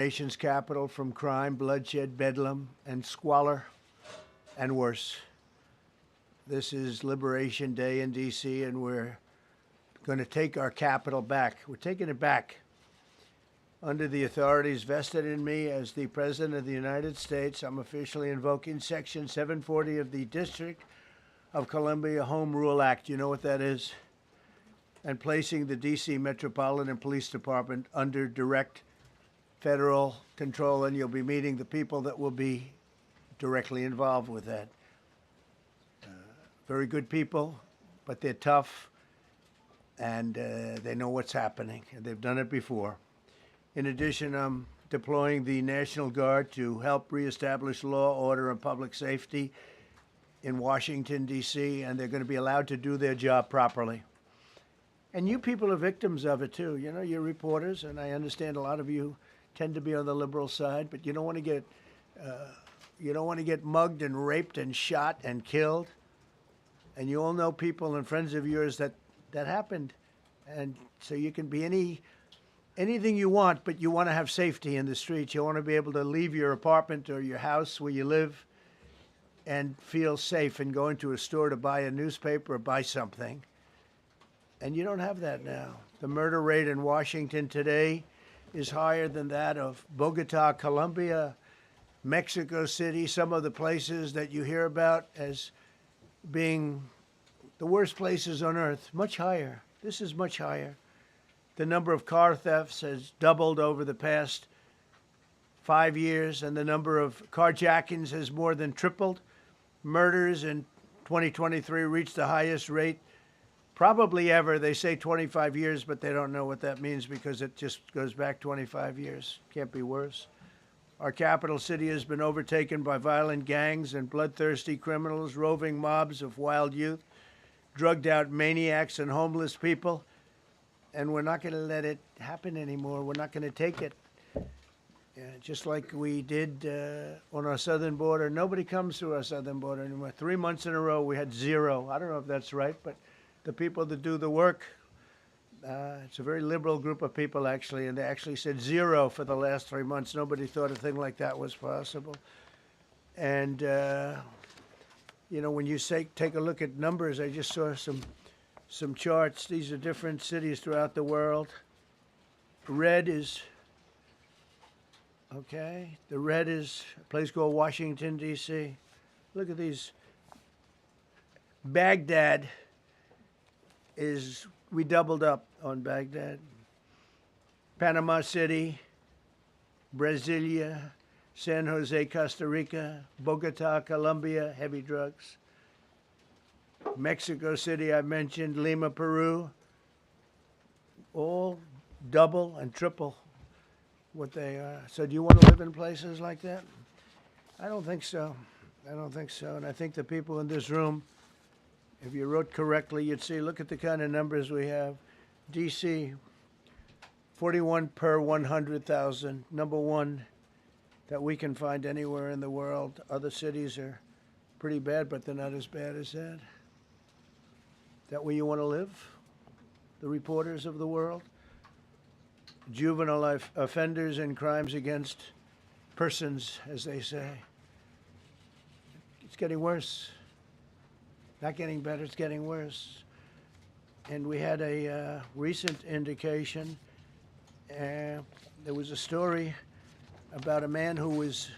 nation's capital from crime, bloodshed, bedlam, and squalor, and worse. This is Liberation Day in D.C., and we're going to take our capital back. We're taking it back under the authorities vested in me as the President of the United States. I'm officially invoking Section 740 of the District of Columbia Home Rule Act. You know what that is? And placing the D.C. Metropolitan Police Department under direct federal control, and you'll be meeting the people that will be directly involved with that. Very good people, but they're tough, and they know what's happening, and they've done it before. In addition, I'm deploying the National Guard to help reestablish law, order, and public safety in Washington, D.C., and they're going to be allowed to do their job properly. And you people are victims of it, too. You know, you're reporters, and I understand a lot of you tend to be on the liberal side, but you don't want to get mugged and raped and shot and killed. And you all know people and friends of yours that happened. And so you can be anything you want, but you want to have safety in the streets. You want to be able to leave your apartment or your house where you live and feel safe and go into a store to buy a newspaper or buy something. And you don't have that now. The murder rate in Washington today is higher than that of Bogota, Colombia, Mexico City, some of the places that you hear about as being the worst places on earth. Much higher. This is much higher. The number of car thefts has doubled over the past 5 years, and the number of carjackings has more than tripled. Murders in 2023 reached the highest rate probably ever. They say 25 years, but they don't know what that means because it just goes back 25 years. Can't be worse. Our capital city has been overtaken by violent gangs and bloodthirsty criminals, roving mobs of wild youth, drugged out maniacs and homeless people. And we're not going to let it happen anymore. We're not going to take it. Just like we did on our southern border. Nobody comes through our southern border anymore. 3 months in a row, we had zero. I don't know if that's right, but the people that do the work, it's a very liberal group of people, actually, and they actually said zero for the last 3 months. Nobody thought a thing like that was possible. And, you know, when you take a look at numbers, I just saw some charts. These are different cities throughout the world. Red is, okay, the red is a place called Washington, D.C. Look at these. Baghdad we doubled up on Baghdad. Panama City, Brasilia, San Jose, Costa Rica, Bogota, Colombia, heavy drugs. Mexico City, I mentioned, Lima, Peru, all double and triple what they are. So do you want to live in places like that? I don't think so. I don't think so. And I think the people in this room, if you wrote correctly, you'd see, look at the kind of numbers we have. D.C., 41 per 100,000, number one that we can find anywhere in the world. Other cities are pretty bad, but they're not as bad as that. Is that where you want to live? The reporters of the world? Juvenile offenders and crimes against persons, as they say. It's getting worse. Not getting better, it's getting worse. And we had a recent indication. There was a story about a man who was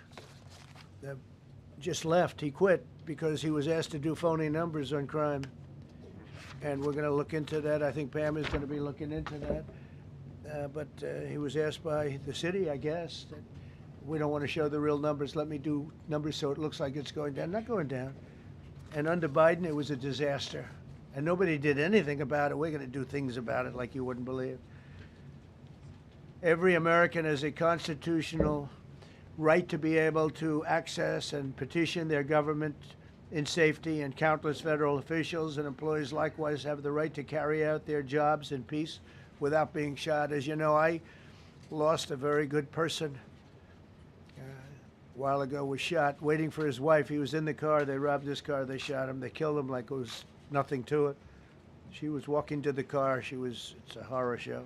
just left. He quit because he was asked to do phony numbers on crime. And we're going to look into that. I think Pam is going to be looking into that. But he was asked by the city, I guess, that we don't want to show the real numbers. Let me do numbers so it looks like it's going down. Not going down. And under Biden, it was a disaster. And nobody did anything about it. We're going to do things about it like you wouldn't believe. Every American has a constitutional right to be able to access and petition their government in safety, and countless federal officials and employees likewise have the right to carry out their jobs in peace without being shot. As you know, I lost a very good person a while ago, was shot waiting for his wife. He was in the car. They robbed his car. They shot him. They killed him like it was nothing to it. She was walking to the car. It's a horror show.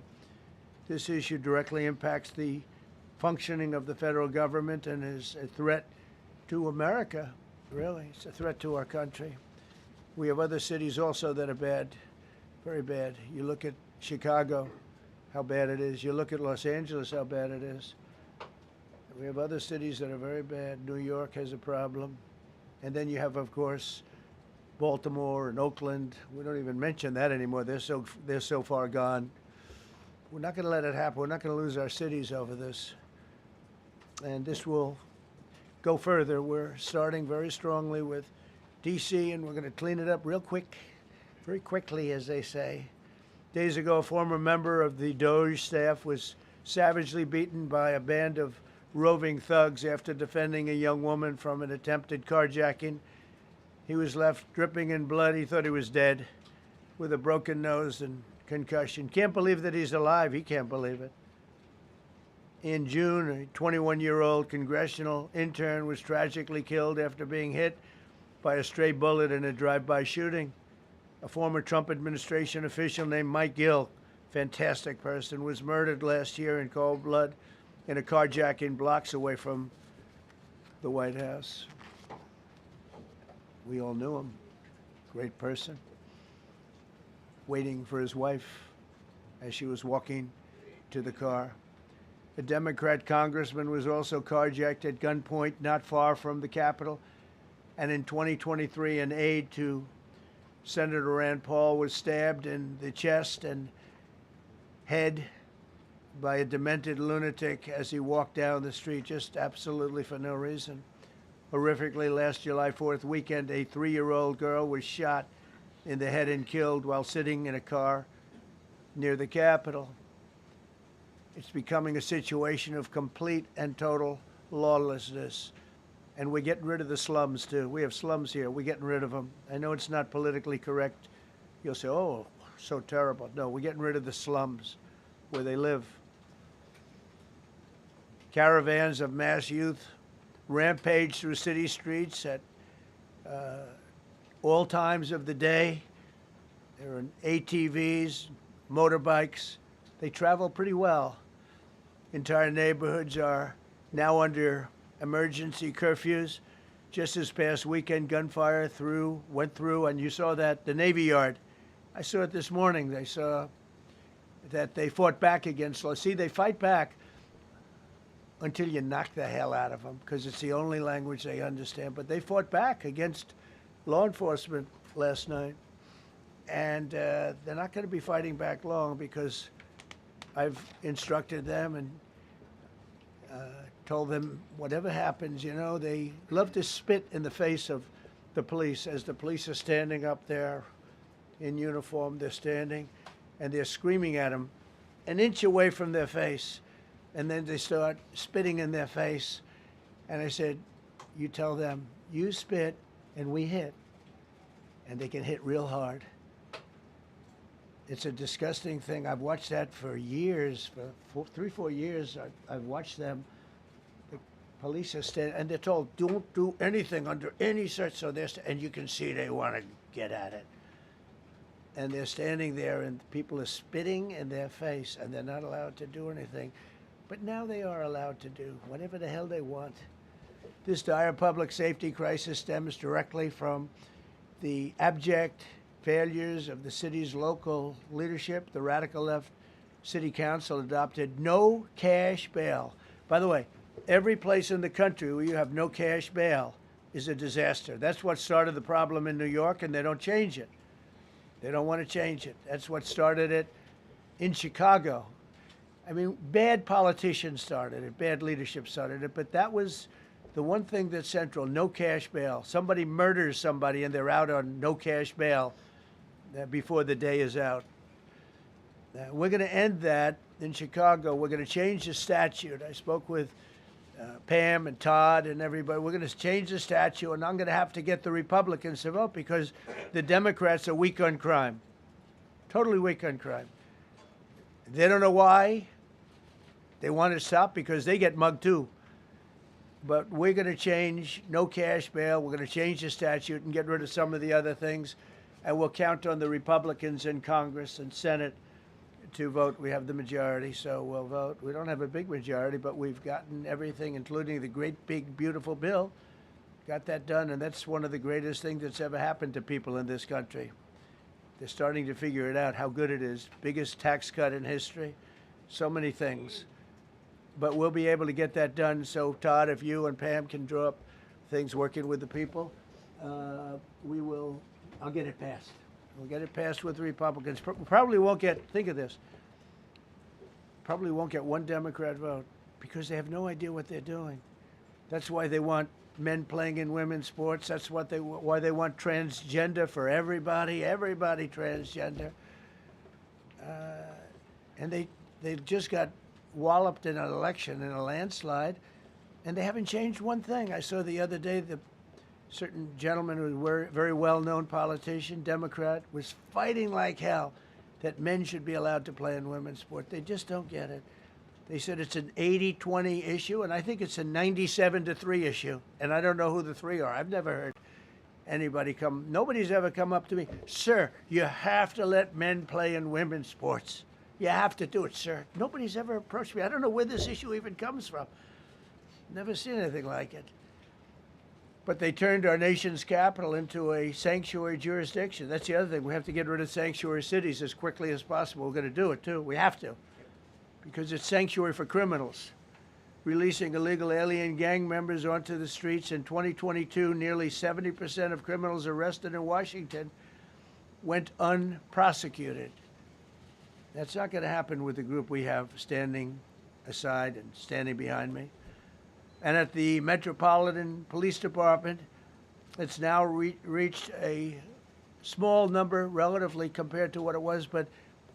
This issue directly impacts the functioning of the federal government and is a threat to America, really. It's a threat to our country. We have other cities also that are bad, very bad. You look at Chicago, how bad it is. You look at Los Angeles, how bad it is. We have other cities that are very bad. New York has a problem. And then you have, of course, Baltimore and Oakland. We don't even mention that anymore. They're so far gone. We're not going to let it happen. We're not going to lose our cities over this. And this will go further. We're starting very strongly with D.C., and we're going to clean it up real quick, very quickly, as they say. Days ago, a former member of the DOJ staff was savagely beaten by a band of roving thugs after defending a young woman from an attempted carjacking. He was left dripping in blood. He thought he was dead with a broken nose and concussion. Can't believe that he's alive. He can't believe it. In June, a 21-year-old congressional intern was tragically killed after being hit by a stray bullet in a drive-by shooting. A former Trump administration official named Mike Gill, fantastic person, was murdered last year in cold blood in a carjacking blocks away from the White House. We all knew him. Great person. Waiting for his wife as she was walking to the car. A Democrat congressman was also carjacked at gunpoint not far from the Capitol. And in 2023, an aide to Senator Rand Paul was stabbed in the chest and head by a demented lunatic as he walked down the street, just absolutely for no reason. Horrifically, last July 4th weekend, a 3-year-old girl was shot in the head and killed while sitting in a car near the Capitol. It's becoming a situation of complete and total lawlessness. And we're getting rid of the slums, too. We have slums here. We're getting rid of them. I know it's not politically correct. You'll say, oh, so terrible. No, we're getting rid of the slums where they live. Caravans of mass youth rampage through city streets at all times of the day. There are ATVs, motorbikes. They travel pretty well. Entire neighborhoods are now under emergency curfews. Just this past weekend, gunfire went through, and you saw that, the Navy Yard. I saw it this morning. They saw that they fought back against law. See, they fight back until you knock the hell out of them, because it's the only language they understand. But they fought back against law enforcement last night. And they're not going to be fighting back long, because I've instructed them and told them whatever happens, you know, they love to spit in the face of the police as the police are standing up there in uniform. They're standing and they're screaming at them an inch away from their face. And then they start spitting in their face. And I said, you tell them, you spit and we hit. And they can hit real hard. It's a disgusting thing. I've watched that for years, for 3-4 years. I've watched them. The police are standing, and they're told, don't do anything under any search. So and you can see they want to get at it. And they're standing there, and people are spitting in their face, and they're not allowed to do anything. But now they are allowed to do whatever the hell they want. This dire public safety crisis stems directly from the abject failures of the city's local leadership. The radical left city council adopted no cash bail. By the way, every place in the country where you have no cash bail is a disaster. That's what started the problem in New York, and they don't change it. They don't want to change it. That's what started it in Chicago. I mean, bad politicians started it, bad leadership started it, but that was the one thing that's central, no cash bail. Somebody murders somebody and they're out on no cash bail before the day is out. We're going to end that in Chicago. We're going to change the statute. I spoke with Pam and Todd and everybody. We're going to change the statute, and I'm going to have to get the Republicans to vote because the Democrats are weak on crime, totally weak on crime. They don't know why. They want to stop because they get mugged too. But we're going to change no cash bail. We're going to change the statute and get rid of some of the other things. And we'll count on the Republicans in Congress and Senate to vote. We have the majority, so we'll vote. We don't have a big majority, but we've gotten everything, including the great, big, beautiful bill. Got that done, and that's one of the greatest things that's ever happened to people in this country. They're starting to figure it out, how good it is. Biggest tax cut in history. So many things. But we'll be able to get that done. So, Todd, if you and Pam can draw up things working with the people, I'll get it passed. We'll get it passed with the Republicans. Probably won't get, think of this, probably won't get one Democrat vote because they have no idea what they're doing. That's why they want men playing in women's sports. That's why they want transgender for everybody transgender. And they just got walloped in an election, in a landslide, and they haven't changed one thing. I saw the other day certain gentleman who was a very well-known politician, Democrat, was fighting like hell that men should be allowed to play in women's sport. They just don't get it. They said it's an 80-20 issue, and I think it's a 97-3 issue. And I don't know who the three are. I've never heard anybody nobody's ever come up to me, sir, you have to let men play in women's sports. You have to do it, sir. Nobody's ever approached me. I don't know where this issue even comes from. Never seen anything like it. But they turned our nation's capital into a sanctuary jurisdiction. That's the other thing. We have to get rid of sanctuary cities as quickly as possible. We're going to do it, too. We have to. Because it's sanctuary for criminals. Releasing illegal alien gang members onto the streets. In 2022, nearly 70% of criminals arrested in Washington went unprosecuted. That's not going to happen with the group we have standing aside and standing behind me. And at the Metropolitan Police Department, it's now reached a small number relatively compared to what it was, but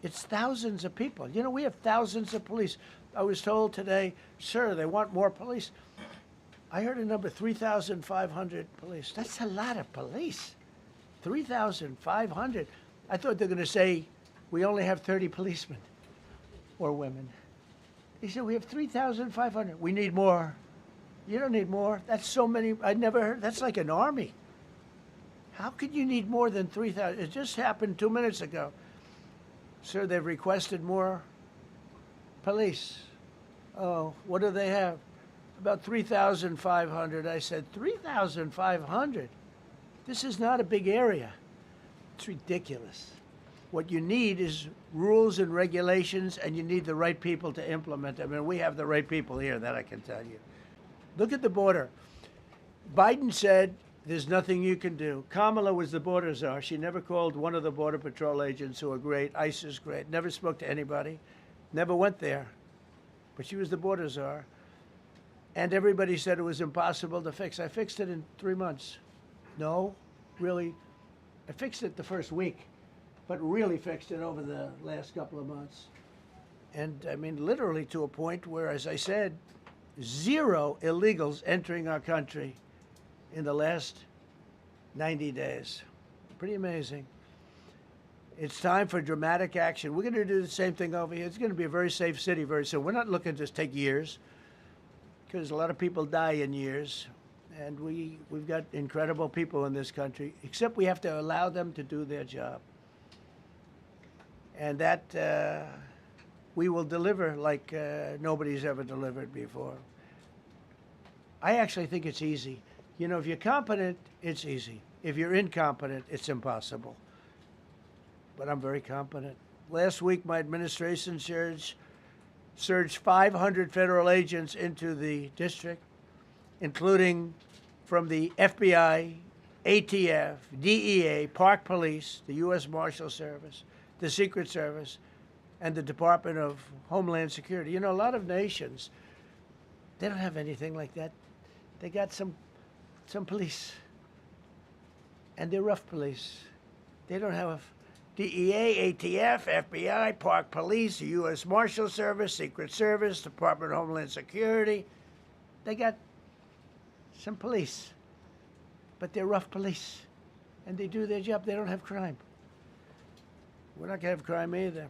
it's thousands of people. You know, we have thousands of police. I was told today, sir, they want more police. I heard a number, 3,500 police. That's a lot of police. 3,500. I thought they were going to say, we only have 30 policemen or women. They said, we have 3,500. We need more. You don't need more. That's so many. I never heard. That's like an army. How could you need more than 3,000? It just happened 2 minutes ago. Sir, they've requested more police. Oh, what do they have? About 3,500. I said, 3,500? This is not a big area. It's ridiculous. What you need is rules and regulations, and you need the right people to implement them. And we have the right people here, that I can tell you. Look at the border. Biden said there's nothing you can do. Kamala was the border czar. She never called one of the Border Patrol agents who are great. ICE is great. Never spoke to anybody. Never went there. But she was the border czar. And everybody said it was impossible to fix. I fixed it in 3 months. No, really. I fixed it the first week, but really fixed it over the last couple of months. And I mean, literally to a point where, as I said, 0 illegals entering our country in the last 90 days. Pretty amazing. It's time for dramatic action. We're going to do the same thing over here. It's going to be a very safe city very soon. We're not looking to take years, because a lot of people die in years. And we've got incredible people in this country, except we have to allow them to do their job. And that we will deliver like nobody's ever delivered before. I actually think it's easy. You know, if you're competent, it's easy. If you're incompetent, it's impossible. But I'm very competent. Last week, my administration surged 500 federal agents into the district, including from the FBI, ATF, DEA, Park Police, the U.S. Marshal Service, the Secret Service, and the Department of Homeland Security. You know, a lot of nations, they don't have anything like that. They got some police, and they're rough police. They don't have DEA, ATF, FBI, Park Police, the U.S. Marshal Service, Secret Service, Department of Homeland Security. They got some police, but they're rough police, and they do their job. They don't have crime. We're not going to have crime either.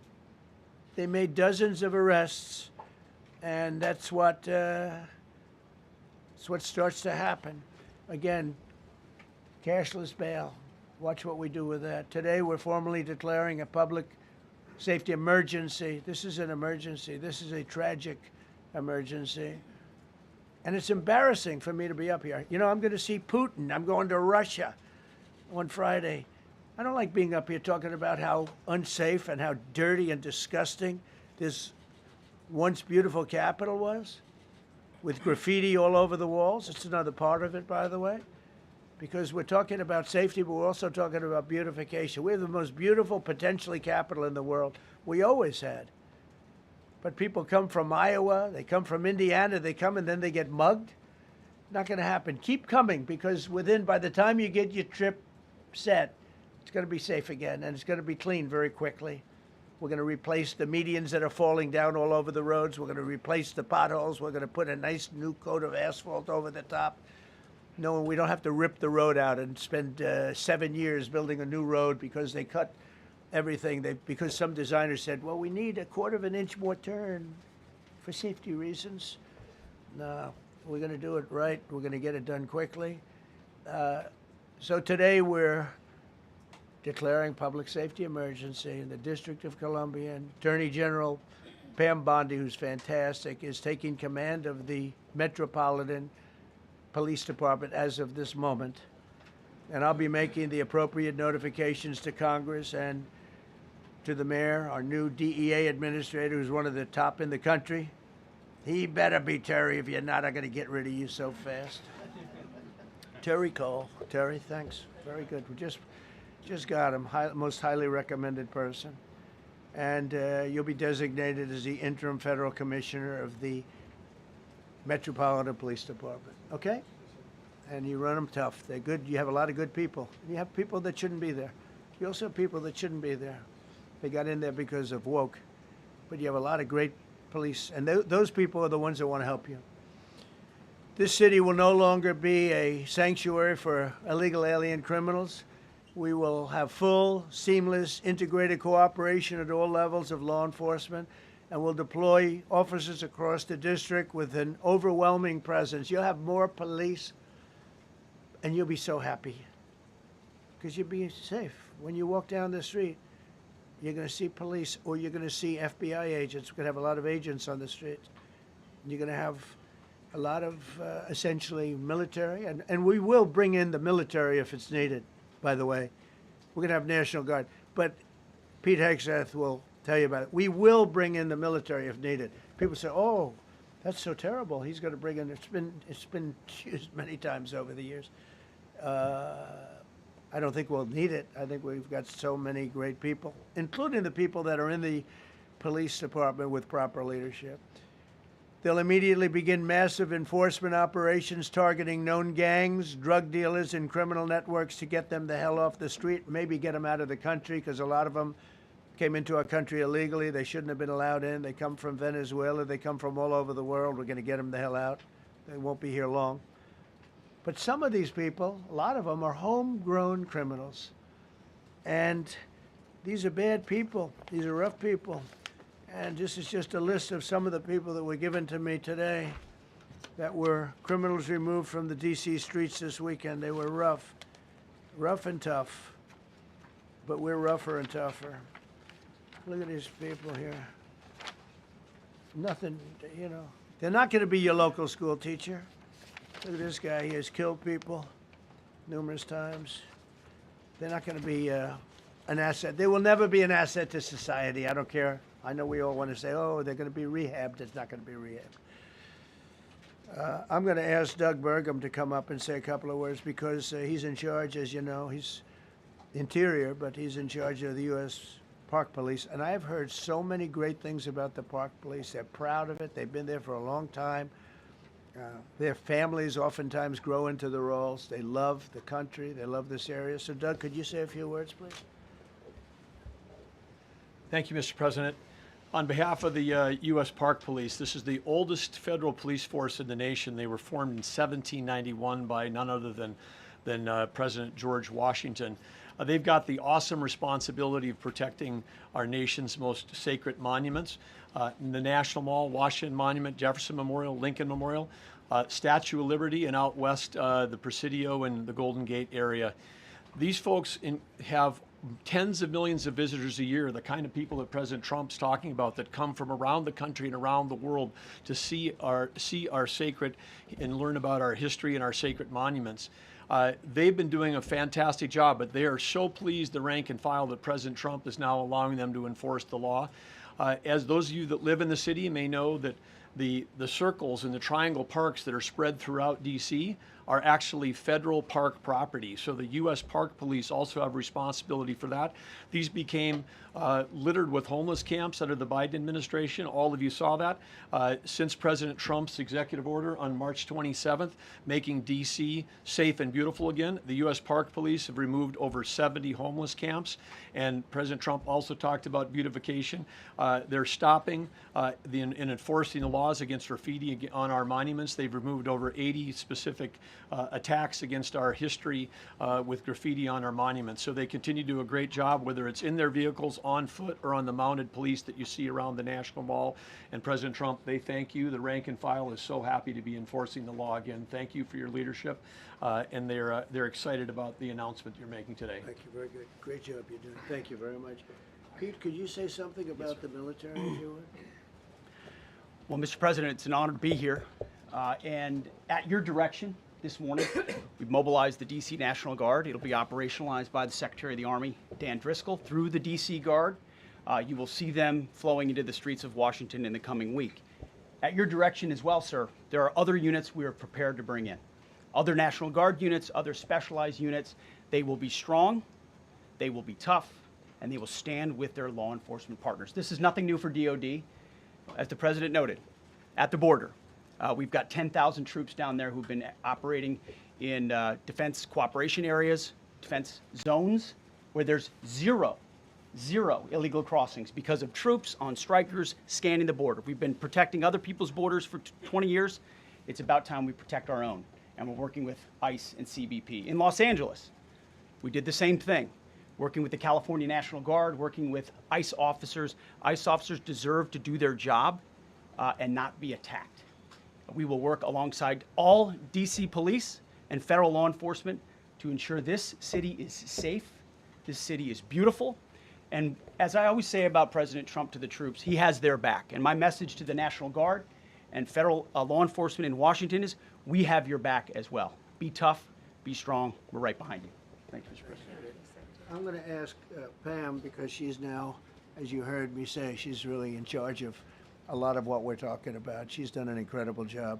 They made dozens of arrests, and that's what starts to happen. Again, cashless bail. Watch what we do with that. Today, we're formally declaring a public safety emergency. This is an emergency. This is a tragic emergency. And it's embarrassing for me to be up here. You know, I'm going to see Putin. I'm going to Russia on Friday. I don't like being up here talking about how unsafe and how dirty and disgusting this once beautiful capital was, with graffiti all over the walls. It's another part of it, by the way, because we're talking about safety, but we're also talking about beautification. We have the most beautiful, potentially, capital in the world. We always had. But people come from Iowa, they come from Indiana, they come and then they get mugged. Not going to happen. Keep coming, because by the time you get your trip set, it's going to be safe again, and it's going to be clean very quickly. We're going to replace the medians that are falling down all over the roads. We're going to replace the potholes. We're going to put a nice new coat of asphalt over the top. No, we don't have to rip the road out and spend 7 years building a new road because they cut everything. Because some designers said, well, we need a 1/4 of an inch more turn for safety reasons. No, we're going to do it right. We're going to get it done quickly. So today we're declaring public safety emergency in the District of Columbia, and Attorney General Pam Bondi, who's fantastic, is taking command of the Metropolitan Police Department as of this moment. And I'll be making the appropriate notifications to Congress and to the mayor, our new DEA administrator, who's one of the top in the country. He better be Terry. If you're not, I'm going to get rid of you so fast. Terry Cole. Terry, thanks. Very good. We just got him, most highly recommended person. And you'll be designated as the interim federal commissioner of the Metropolitan Police Department, okay? And you run them tough. They're good. You have a lot of good people. You have people that shouldn't be there. You also have people that shouldn't be there. They got in there because of woke. But you have a lot of great police, and those people are the ones that want to help you. This city will no longer be a sanctuary for illegal alien criminals. We will have full, seamless, integrated cooperation at all levels of law enforcement, and we'll deploy officers across the district with an overwhelming presence. You'll have more police, and you'll be so happy because you'll be safe. When you walk down the street, you're going to see police, or you're going to see FBI agents. We're going to have a lot of agents on the street. You're going to have a lot of essentially military, and we will bring in the military if it's needed. By the way, we're going to have National Guard, but Pete Hegseth will tell you about it. We will bring in the military if needed. People say, "Oh, that's so terrible. He's going to bring in." It's been used many times over the years. I don't think we'll need it. I think we've got so many great people, including the people that are in the police department with proper leadership. They'll immediately begin massive enforcement operations targeting known gangs, drug dealers, and criminal networks to get them the hell off the street, maybe get them out of the country, because a lot of them came into our country illegally. They shouldn't have been allowed in. They come from Venezuela. They come from all over the world. We're going to get them the hell out. They won't be here long. But some of these people, a lot of them, are homegrown criminals. And these are bad people. These are rough people. And this is just a list of some of the people that were given to me today that were criminals removed from the D.C. streets this weekend. They were rough and tough. But we're rougher and tougher. Look at these people here. Nothing, you know. They're not going to be your local school teacher. Look at this guy. He has killed people numerous times. They're not going to be an asset. They will never be an asset to society. I don't care. I know we all want to say, oh, they're going to be rehabbed. It's not going to be rehabbed. I'm going to ask Doug Burgum to come up and say a couple of words because he's in charge, as you know. He's Interior, but he's in charge of the U.S. Park Police. And I've heard so many great things about the Park Police. They're proud of it. They've been there for a long time. Their families oftentimes grow into the roles. They love the country. They love this area. So, Doug, could you say a few words, please? Thank you, Mr. President. On behalf of the U.S. Park Police, this is the oldest federal police force in the nation. They were formed in 1791 by none other than President George Washington. They've got the awesome responsibility of protecting our nation's most sacred monuments. In the National Mall, Washington Monument, Jefferson Memorial, Lincoln Memorial, Statue of Liberty, and out west, the Presidio and the Golden Gate area. These folks have tens of millions of visitors a year, the kind of people that President Trump's talking about that come from around the country and around the world to see our sacred and learn about our history and our sacred monuments. They've been doing a fantastic job, but they are so pleased, the rank and file, that President Trump is now allowing them to enforce the law. As those of you that live in the city may know, that the circles and the triangle parks that are spread throughout D.C. are actually federal park property. So the U.S. Park Police also have responsibility for that. These became littered with homeless camps under the Biden administration. All of you saw that. Since President Trump's executive order on March 27th, making D.C. safe and beautiful again, the U.S. Park Police have removed over 70 homeless camps. And President Trump also talked about beautification. They're stopping and enforcing the laws against graffiti on our monuments. They've removed over 80 specific attacks against our history with graffiti on our monuments. So they continue to do a great job, whether it's in their vehicles, on foot, or on the mounted police that you see around the National Mall. And President Trump, they thank you. The rank and file is so happy to be enforcing the law again. Thank you for your leadership. And they're excited about the announcement you're making today. Thank you. Very good. Great job you're doing. Thank you very much. Pete, could you say something about the military, if you would? Well, Mr. President, it's an honor to be here. And at your direction this morning, we've mobilized the D.C. National Guard. It'll be operationalized by the Secretary of the Army, Dan Driscoll, through the D.C. Guard. You will see them flowing into the streets of Washington in the coming week. At your direction as well, sir, there are other units we are prepared to bring in. Other National Guard units, other specialized units. They will be strong, they will be tough, and they will stand with their law enforcement partners. This is nothing new for DOD. As the President noted, at the border, we've got 10,000 troops down there who've been operating in defense cooperation areas, defense zones, where there's zero illegal crossings because of troops on strikers scanning the border. We've been protecting other people's borders for 20 years. It's about time we protect our own. And we're working with ICE and CBP. In Los Angeles, we did the same thing, working with the California National Guard, working with ICE officers. ICE officers deserve to do their job and not be attacked. We will work alongside all DC police and federal law enforcement to ensure this city is safe, this city is beautiful. And as I always say about President Trump to the troops, he has their back. And my message to the National Guard and federal law enforcement in Washington is, we have your back as well. Be tough, be strong, we're right behind you. Thank you, Mr. President. I'm going to ask Pam, because she's now, as you heard me say, she's really in charge of a lot of what we're talking about. She's done an incredible job.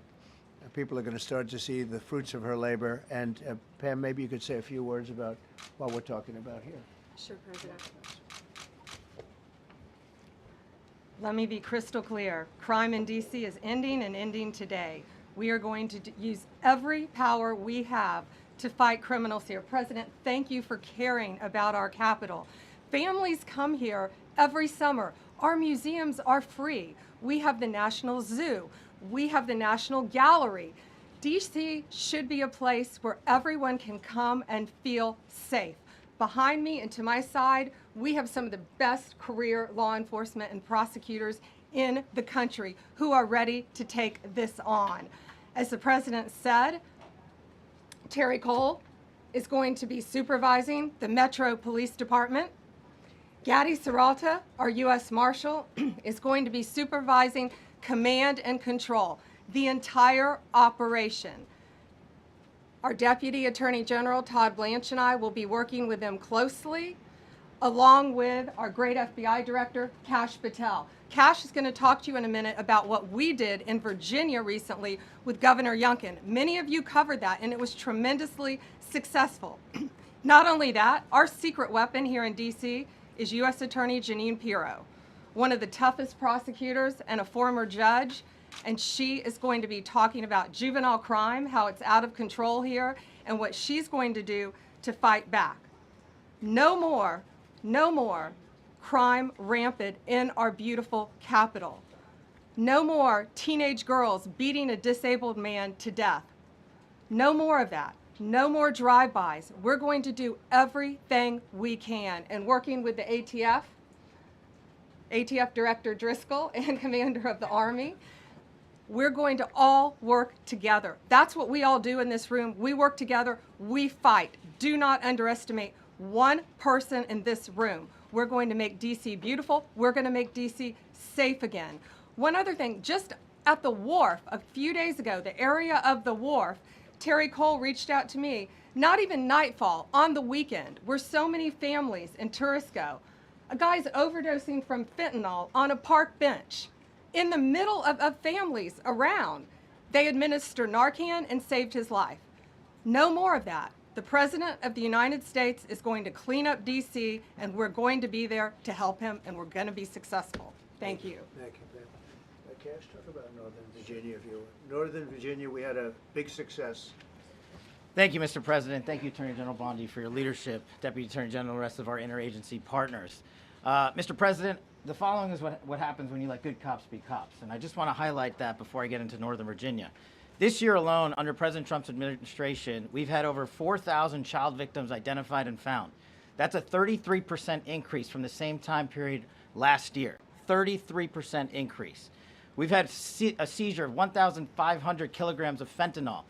People are going to start to see the fruits of her labor. And Pam, maybe you could say a few words about what we're talking about here. Sure, President. Let me be crystal clear. Crime in D.C. is ending and ending today. We are going to use every power we have to fight criminals here. President, thank you for caring about our capital. Families come here every summer. Our museums are free. We have the National Zoo. We have the National Gallery. D.C. should be a place where everyone can come and feel safe. Behind me and to my side, we have some of the best career law enforcement and prosecutors in the country who are ready to take this on. As the President said, Terry Cole is going to be supervising the Metro Police Department. Gadi Serralta, our U.S. Marshal, is going to be supervising command and control, the entire operation. Our Deputy Attorney General, Todd Blanche, and I will be working with them closely, along with our great FBI Director, Kash Patel. Kash is going to talk to you in a minute about what we did in Virginia recently with Governor Youngkin. Many of you covered that, and it was tremendously successful. Not only that, our secret weapon here in D.C. is U.S. Attorney Jeanine Pirro, one of the toughest prosecutors and a former judge, and she is going to be talking about juvenile crime, how it's out of control here, and what she's going to do to fight back. No more crime rampant in our beautiful capital. No more teenage girls beating a disabled man to death. No more of that. No more drive-bys. We're going to do everything we can. And working with the ATF Director Driscoll and Commander of the Army, we're going to all work together. That's what we all do in this room. We work together, we fight. Do not underestimate one person in this room. We're going to make D.C. beautiful. We're going to make D.C. safe again. One other thing, just at the wharf a few days ago, the area of the wharf, Terry Cole reached out to me, not even nightfall, on the weekend, where so many families and tourists go. A guy's overdosing from fentanyl on a park bench in the middle of families around. They administer Narcan and saved his life. No more of that. The President of the United States is going to clean up D.C., and we're going to be there to help him, and we're going to be successful. Thank you. Thank you, Ben. Cash, talk about Northern Virginia, if you will. Northern Virginia, we had a big success. Thank you, Mr. President. Thank you, Attorney General Bondi, for your leadership, Deputy Attorney General, and the rest of our interagency partners. Mr. President, the following is what happens when you let good cops be cops, and I just want to highlight that before I get into Northern Virginia. This year alone, under President Trump's administration, we've had over 4,000 child victims identified and found. That's a 33% increase from the same time period last year. 33% increase. We've had a seizure of 1,500 kilograms of fentanyl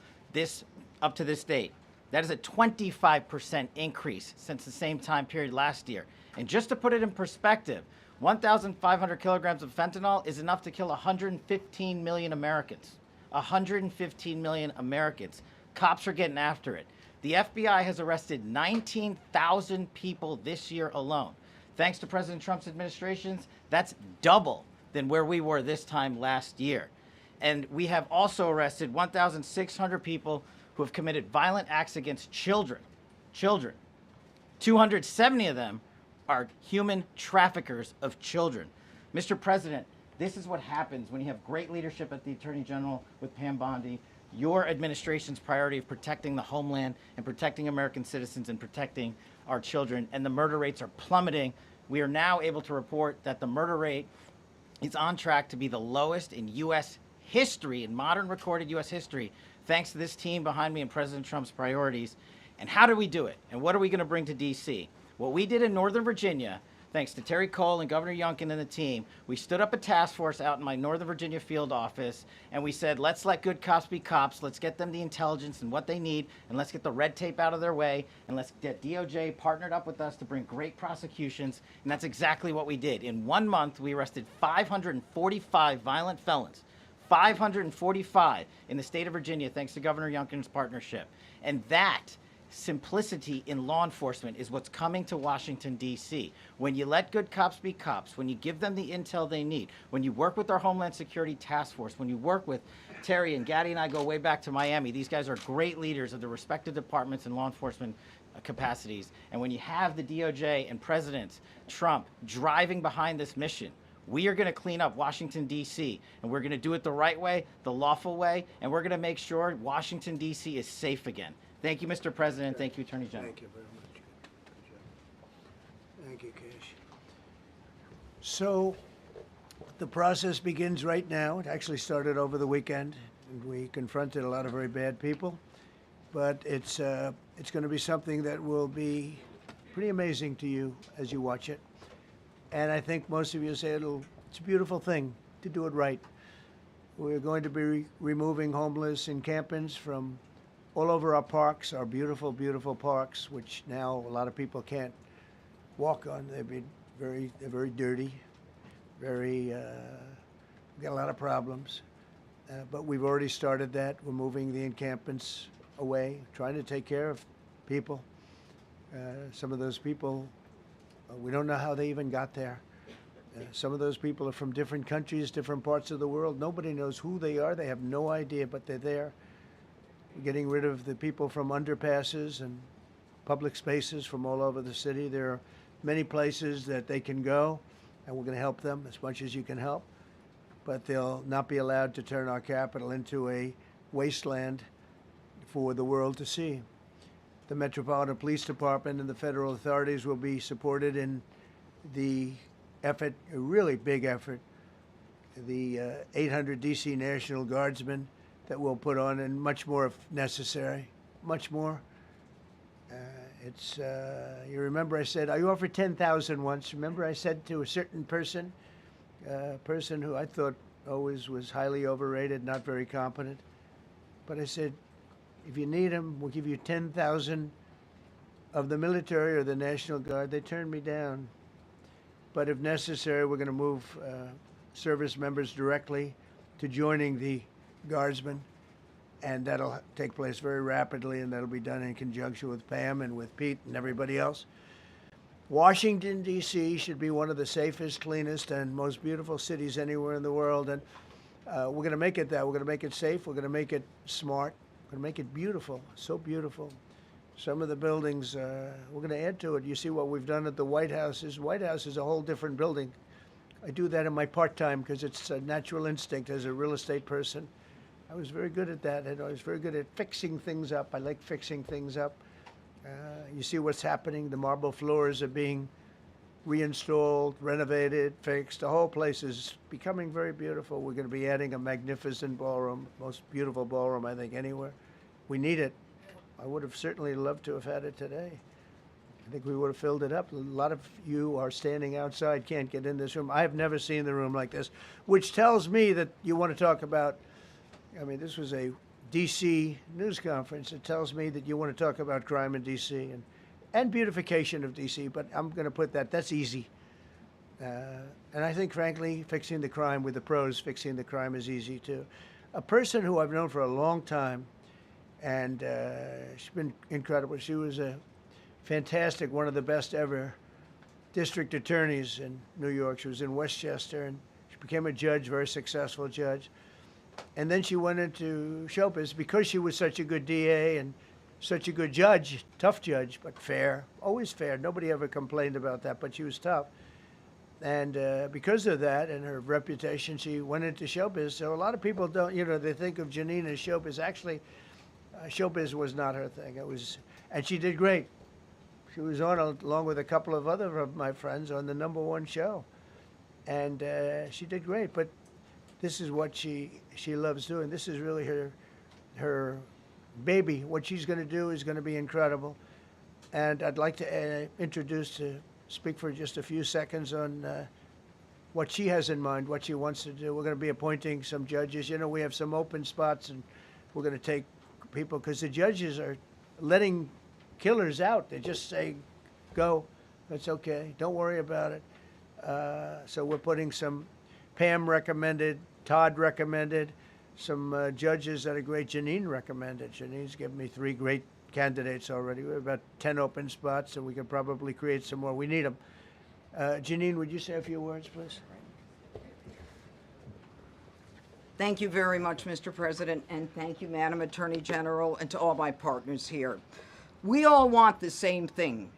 up to this date. That is a 25% increase since the same time period last year. And just to put it in perspective, 1,500 kilograms of fentanyl is enough to kill 115 million Americans. 115 million Americans. Cops are getting after it. The FBI has arrested 19,000 people this year alone. Thanks to President Trump's administrations, that's double than where we were this time last year. And we have also arrested 1,600 people who have committed violent acts against children. 270 of them are human traffickers of children. Mr. President, this is what happens when you have great leadership at the Attorney General with Pam Bondi, your administration's priority of protecting the homeland and protecting American citizens and protecting our children, and the murder rates are plummeting. We are now able to report that the murder rate is on track to be the lowest in U.S. history, in modern recorded U.S. history, thanks to this team behind me and President Trump's priorities. And how do we do it? And what are we going to bring to D.C.? What we did in Northern Virginia, thanks to Terry Cole and Governor Youngkin and the team, we stood up a task force out in my Northern Virginia field office, and we said, let's let good cops be cops, let's get them the intelligence and what they need, and let's get the red tape out of their way, and let's get DOJ partnered up with us to bring great prosecutions, and that's exactly what we did. In 1 month, we arrested 545 violent felons. 545 in the state of Virginia, thanks to Governor Youngkin's partnership. And that simplicity in law enforcement is what's coming to Washington, D.C. When you let good cops be cops, when you give them the intel they need, when you work with our Homeland Security Task Force, when you work with Terry and Gaddy and I go way back to Miami, these guys are great leaders of the respective departments and law enforcement capacities. And when you have the DOJ and President Trump driving behind this mission, we are going to clean up Washington, D.C., and we're going to do it the right way, the lawful way, and we're going to make sure Washington, D.C. is safe again. Thank you, Mr. President. Thank you, Attorney General. Thank you very much. Good job. Thank you, Cash. So the process begins right now. It actually started over the weekend, and we confronted a lot of very bad people. But it's going to be something that will be pretty amazing to you as you watch it. And I think most of you say it's a beautiful thing to do it right. We're going to be removing homeless encampments from all over our parks, our beautiful, beautiful parks, which now a lot of people can't walk on. They're very dirty, we got a lot of problems. But we've already started that. We're moving the encampments away, trying to take care of people. Some of those people, we don't know how they even got there. Some of those people are from different countries, different parts of the world. Nobody knows who they are. They have no idea, but they're there. We're getting rid of the people from underpasses and public spaces from all over the city. There are many places that they can go, and we're going to help them as much as you can help. But they'll not be allowed to turn our capital into a wasteland for the world to see. The Metropolitan Police Department and the federal authorities will be supported in the effort, a really big effort, the 800 D.C. National Guardsmen that we'll put on, and much more if necessary, much more. You remember I said, I offered 10,000 once. Remember I said to a certain person, who I thought always was highly overrated, not very competent, but I said, if you need them, we'll give you 10,000 of the military or the National Guard, they turned me down. But if necessary, we're going to move service members directly to joining the Guardsmen, and that'll take place very rapidly, and that'll be done in conjunction with Pam and with Pete and everybody else. Washington, D.C. should be one of the safest, cleanest, and most beautiful cities anywhere in the world, and we're going to make it that. We're going to make it safe. We're going to make it smart. We're going to make it beautiful, so beautiful. Some of the buildings, we're going to add to it. You see what we've done at the White House. White House is a whole different building. I do that in my part-time because it's a natural instinct as a real estate person. I was very good at that, and I was very good at fixing things up. I like fixing things up. You see what's happening. The marble floors are being reinstalled, renovated, fixed. The whole place is becoming very beautiful. We're going to be adding a magnificent ballroom, most beautiful ballroom, I think, anywhere. We need it. I would have certainly loved to have had it today. I think we would have filled it up. A lot of you are standing outside, can't get in this room. I have never seen the room like this, which tells me that you want to talk about, I mean, this was a D.C. news conference. It tells me that you want to talk about crime in D.C. and beautification of D.C., but I'm going to put that's easy. And I think, frankly, fixing the crime with the pros, fixing the crime is easy, too. A person who I've known for a long time, and she's been incredible. She was a fantastic, one of the best ever district attorneys in New York. She was in Westchester, and she became a judge, very successful judge. And then she went into show business because she was such a good DA and such a good judge, tough judge, but fair, always fair. Nobody ever complained about that, but she was tough. And because of that and her reputation, she went into showbiz. So a lot of people don't, they think of Janine as showbiz. Actually, showbiz was not her thing. And she did great. She was on, along with a couple of other of my friends, on the #1 show. And she did great. But this is what she loves doing. This is really her baby. What she's going to do is going to be incredible. And I'd like to speak for just a few seconds on what she has in mind, what she wants to do. We're going to be appointing some judges. We have some open spots, and we're going to take people, because the judges are letting killers out. They just say, go, that's okay, don't worry about it. So we're putting some, Pam recommended, Todd recommended, some judges that are great. Janine recommended. Janine's given me 3 great candidates already. We have about 10 open spots, and we could probably create some more. We need them. Janine, would you say a few words, please? Thank you very much, Mr. President, and thank you, Madam Attorney General, and to all my partners here. We all want the same thing.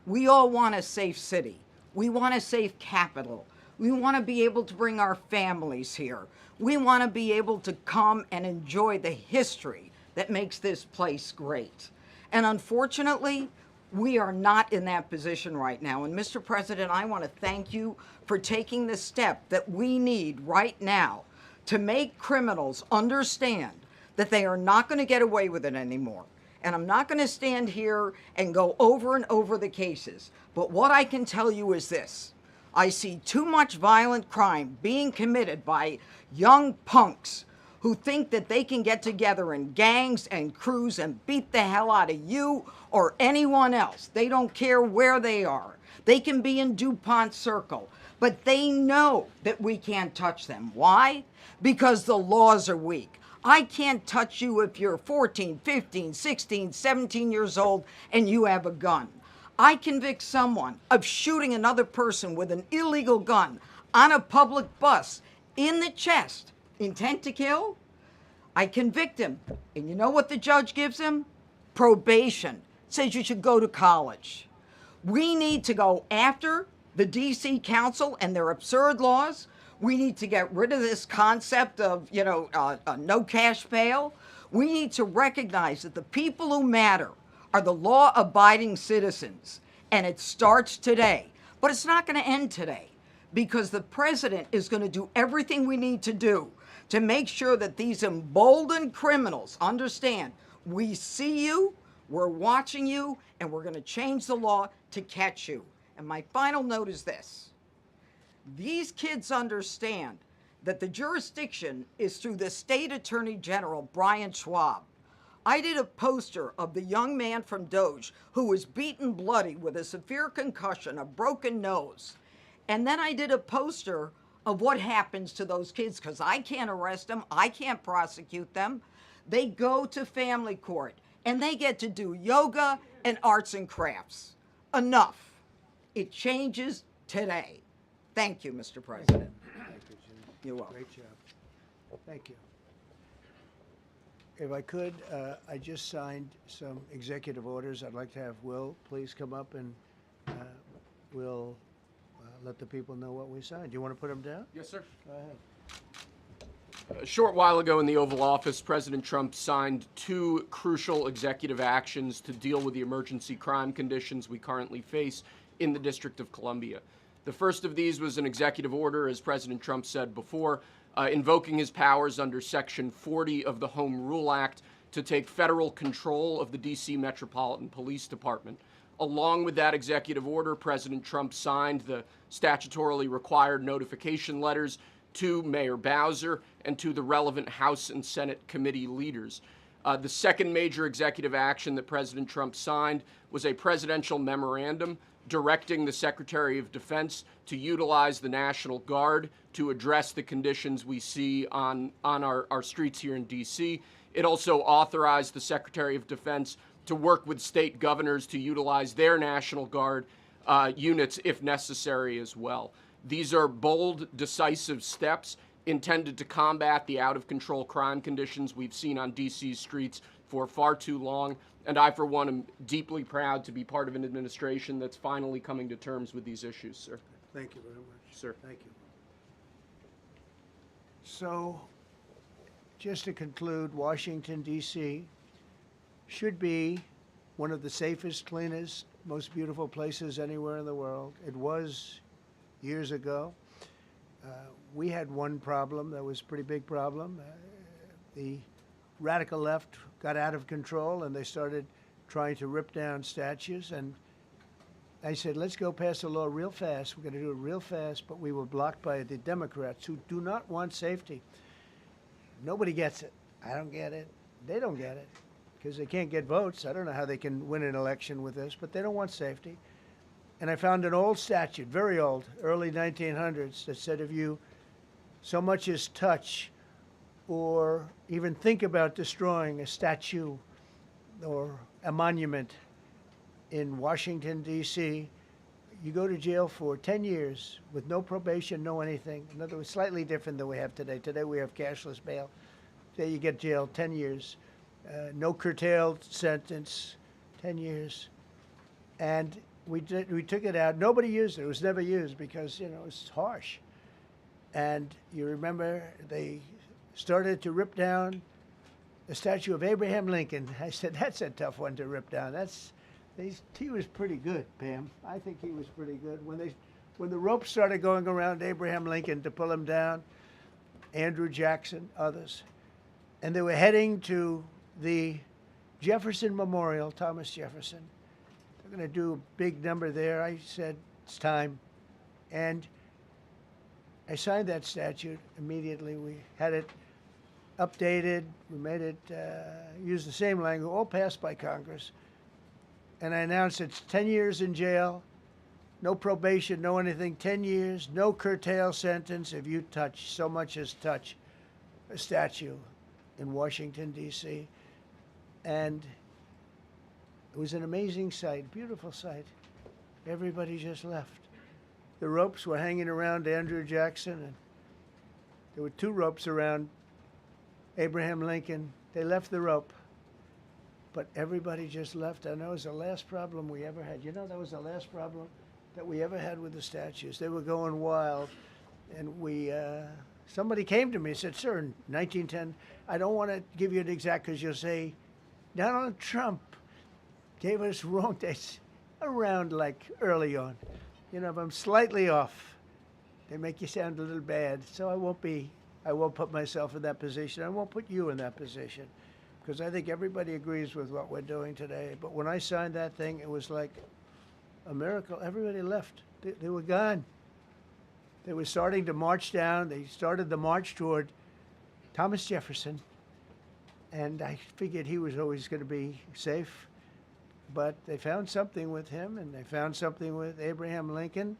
We all want a safe city. We want a safe capital. We want to be able to bring our families here. We want to be able to come and enjoy the history that makes this place great. And unfortunately, we are not in that position right now. And Mr. President, I want to thank you for taking the step that we need right now to make criminals understand that they are not going to get away with it anymore. And I'm not going to stand here and go over and over the cases. But what I can tell you is this. I see too much violent crime being committed by young punks who think that they can get together in gangs and crews and beat the hell out of you or anyone else. They don't care where they are. They can be in DuPont Circle, but they know that we can't touch them. Why? Because the laws are weak. I can't touch you if you're 14, 15, 16, 17 years old and you have a gun. I convict someone of shooting another person with an illegal gun on a public bus in the chest, intent to kill. I convict him. And you know what the judge gives him? Probation. Says you should go to college. We need to go after the D.C. Council and their absurd laws. We need to get rid of this concept of, no cash bail. We need to recognize that the people who matter are the law-abiding citizens, and it starts today. But it's not going to end today, because the president is going to do everything we need to do to make sure that these emboldened criminals understand we see you, we're watching you, and we're going to change the law to catch you. And my final note is this. These kids understand that the jurisdiction is through the State Attorney General, Brian Schwab. I did a poster of the young man from Doge who was beaten bloody with a severe concussion, a broken nose. And then I did a poster of what happens to those kids, because I can't arrest them, I can't prosecute them. They go to family court and they get to do yoga and arts and crafts. Enough. It changes today. Thank you, Mr. President. Thank you, Jim. You're welcome. Great job. Thank you. If I could, I just signed some executive orders. I'd like to have Will please come up and we'll let the people know what we signed. Do you want to put them down? Yes, sir. Go ahead. A short while ago in the Oval Office, President Trump signed 2 crucial executive actions to deal with the emergency crime conditions we currently face in the District of Columbia. The first of these was an executive order, as President Trump said before, invoking his powers under Section 40 of the Home Rule Act to take federal control of the D.C. Metropolitan Police Department. Along with that executive order, President Trump signed the statutorily required notification letters to Mayor Bowser and to the relevant House and Senate committee leaders. The second major executive action that President Trump signed was a presidential memorandum directing the Secretary of Defense to utilize the National Guard to address the conditions we see on our streets here in D.C. It also authorized the Secretary of Defense to work with state governors to utilize their National Guard units if necessary as well. These are bold, decisive steps intended to combat the out-of-control crime conditions we've seen on D.C.'s streets for far too long, and I, for one, am deeply proud to be part of an administration that's finally coming to terms with these issues, sir. Thank you very much. Sir. Thank you. So, just to conclude, Washington, D.C. should be one of the safest, cleanest, most beautiful places anywhere in the world. It was years ago. We had one problem that was a pretty big problem. The radical left got out of control and they started trying to rip down statues. And I said, let's go pass a law real fast. We're going to do it real fast, but we were blocked by the Democrats who do not want safety. Nobody gets it. I don't get it. They don't get it because they can't get votes. I don't know how they can win an election with this, but they don't want safety. And I found an old statute, very old, early 1900s, that said if you so much as touch or even think about destroying a statue or a monument in Washington, D.C., you go to jail for 10 years with no probation, no anything. In other words, slightly different than we have today. Today we have cashless bail. Today you get jailed 10 years. No curtailed sentence, 10 years. And we took it out. Nobody used it. It was never used because, you know, it's harsh. And you remember they started to rip down the statue of Abraham Lincoln. I said, that's a tough one to rip down. He was pretty good, Pam. I think he was pretty good. When the ropes started going around Abraham Lincoln to pull him down, Andrew Jackson, others, and they were heading to the Jefferson Memorial, Thomas Jefferson. They're going to do a big number there. I said, it's time. And I signed that statute immediately. We had it updated. We made it use the same language, all passed by Congress. And I announced it's 10 years in jail, no probation, no anything, 10 years, no curtail sentence if you touch, so much as touch a statue in Washington, D.C. And it was an amazing sight, beautiful sight. Everybody just left. The ropes were hanging around Andrew Jackson, and there were 2 ropes around Abraham Lincoln. They left the rope, but everybody just left. And that was the last problem we ever had. You know, that was the last problem that we ever had with the statues. They were going wild, and somebody came to me and said, sir, in 1910, I don't want to give you an exact because you'll say, Donald Trump gave us wrong dates around like early on. You know, if I'm slightly off, they make you sound a little bad. So I won't put myself in that position. I won't put you in that position because I think everybody agrees with what we're doing today. But when I signed that thing, it was like a miracle. Everybody left. They were gone. They were starting to march down. They started the march toward Thomas Jefferson. and I figured he was always going to be safe. But they found something with him, and they found something with Abraham Lincoln,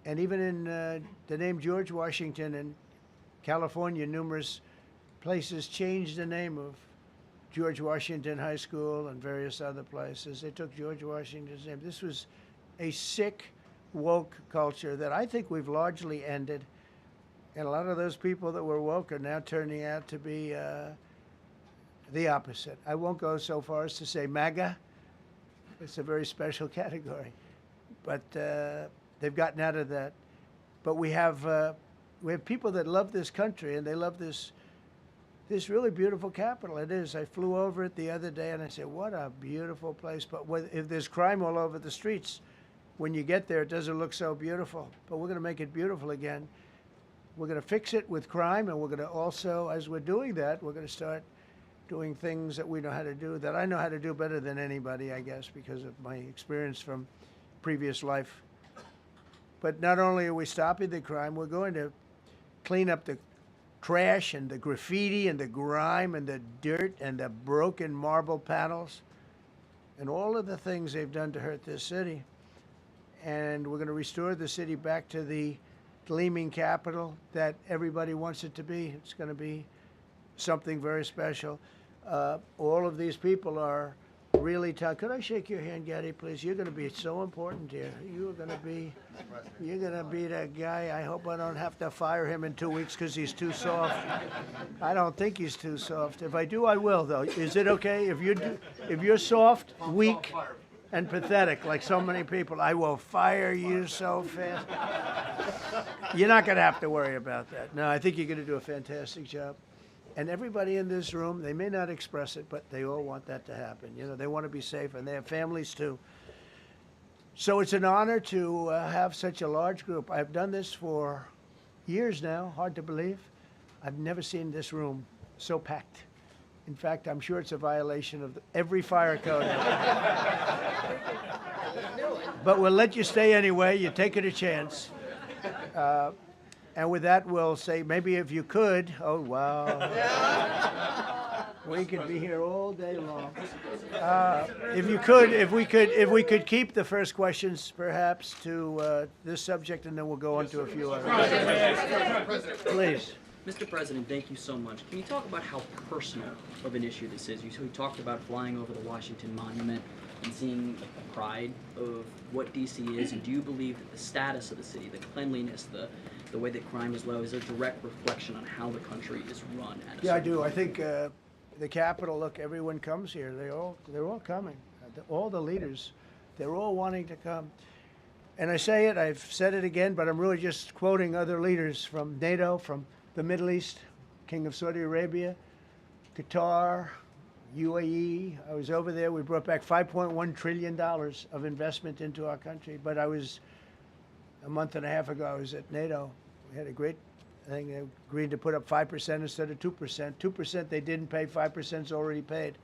and even in the name George Washington in California, numerous places changed the name of George Washington High School and various other places. They took George Washington's name. This was a sick, woke culture that I think we've largely ended. And a lot of those people that were woke are now turning out to be the opposite. I won't go so far as to say MAGA. It's a very special category. But they've gotten out of that. But we have people that love this country, and they love this really beautiful capital. It is. I flew over it the other day, and I said, what a beautiful place. But if there's crime all over the streets, when you get there, it doesn't look so beautiful. But we're going to make it beautiful again. We're going to fix it with crime, and we're going to also, as we're doing that, we're going to start doing things that we know how to do, that I know how to do better than anybody, I guess, because of my experience from previous life. But not only are we stopping the crime, we're going to clean up the trash and the graffiti and the grime and the dirt and the broken marble panels and all of the things they've done to hurt this city. And we're going to restore the city back to the gleaming capital that everybody wants it to be. It's going to be something very special. All of these people are really tough. Could I shake your hand, Gaddy, please? You're going to be so important here. You're going to be that guy. I hope I don't have to fire him in 2 weeks because he's too soft. I don't think he's too soft. If I do, I will, though. Is it okay if you're soft, weak, and pathetic like so many people? I will fire you so fast. You're not going to have to worry about that. No, I think you're going to do a fantastic job. And everybody in this room, they may not express it, but they all want that to happen. You know, they want to be safe, and they have families too. So it's an honor to have such a large group. I've done this for years now, hard to believe. I've never seen this room so packed. In fact, I'm sure it's a violation of every fire code. But we'll let you stay anyway. You're taking a chance. And with that, we'll say, maybe if you could, oh, wow. We could be here all day long. If we could keep the first questions, perhaps, to this subject, and then we'll go on to a few others. Please. Mr. President, thank you so much. Can you talk about how personal of an issue this is? You talked about flying over the Washington Monument and seeing the pride of what D.C. is, and do you believe that the status of the city, the cleanliness, the way that crime is low, is a direct reflection on how the country is run? Yeah, I do. I think the Capitol, look, everyone comes here. They're all coming. All the leaders, they're all wanting to come. And I say it, I've said it again, but I'm really just quoting other leaders from NATO, from the Middle East, King of Saudi Arabia, Qatar, UAE. I was over there. We brought back $5.1 trillion of investment into our country. But I was, a month and a half ago, I was at NATO. We had a great thing. They agreed to put up 5% instead of 2%. 2% they didn't pay, 5% is already paid.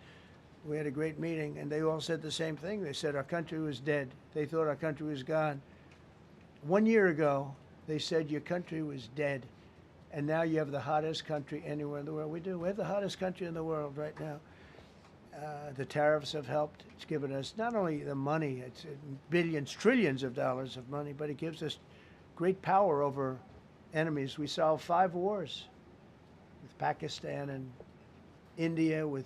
We had a great meeting, and they all said the same thing. They said our country was dead. They thought our country was gone. 1 year ago, they said your country was dead. And now you have the hottest country anywhere in the world. We do. We have the hottest country in the world right now. The tariffs have helped. It's given us not only the money, it's billions, trillions of dollars of money, but it gives us great power over enemies. We solved 5 wars with Pakistan and India. We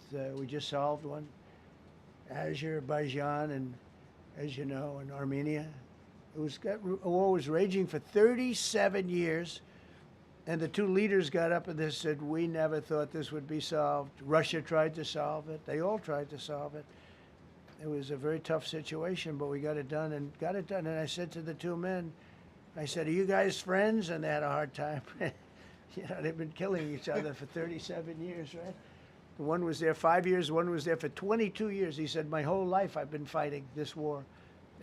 just solved one. Azerbaijan and, as you know, and Armenia. A war was raging for 37 years. And the 2 leaders got up and they said, we never thought this would be solved. Russia tried to solve it. They all tried to solve it. It was a very tough situation, but we got it done and got it done. And I said to the 2 men, I said, are you guys friends? And they had a hard time. You know, they've been killing each other for 37 years, right? One was there 5 years, one was there for 22 years. He said, my whole life I've been fighting this war,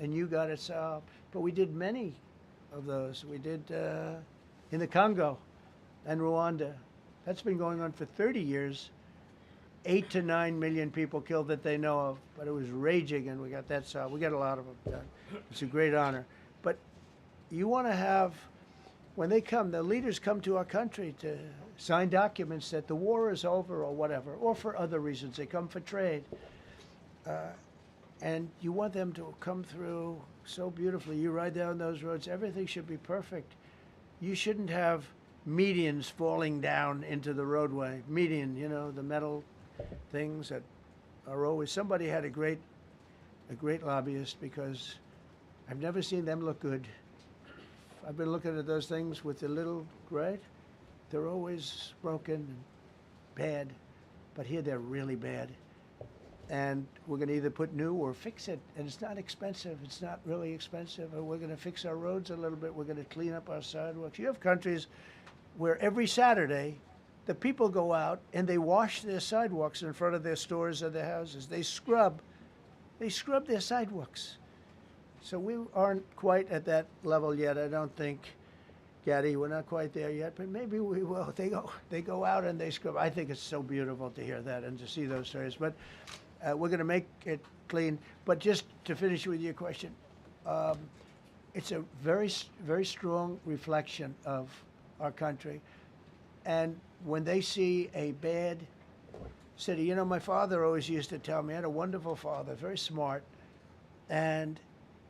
and you got it solved. But we did many of those. We did in the Congo and Rwanda. That's been going on for 30 years. 8 to 9 million people killed that they know of, but it was raging, and we got that solved. We got a lot of them done. It's a great honor. But you want to have when they come, the leaders come to our country to sign documents that the war is over or whatever, or for other reasons. They come for trade. And you want them to come through so beautifully. You ride down those roads, everything should be perfect. You shouldn't have medians falling down into the roadway. Median, you know, the metal things that are always, somebody had a great lobbyist, because I've never seen them look good. I've been looking at those things with the little, right? They're always broken and bad, but here they're really bad. And we're going to either put new or fix it, and it's not expensive. It's not really expensive. And we're going to fix our roads a little bit. We're going to clean up our sidewalks. You have countries where every Saturday the people go out and they wash their sidewalks in front of their stores or their houses. They scrub their sidewalks. So we aren't quite at that level yet. I don't think, Gaddy, we're not quite there yet, but maybe we will. They go out and they scrub. I think it's so beautiful to hear that and to see those stories. But we're going to make it clean. But just to finish with your question, it's a very, very strong reflection of our country. And when they see a bad city, you know, my father always used to tell me, I had a wonderful father, very smart, and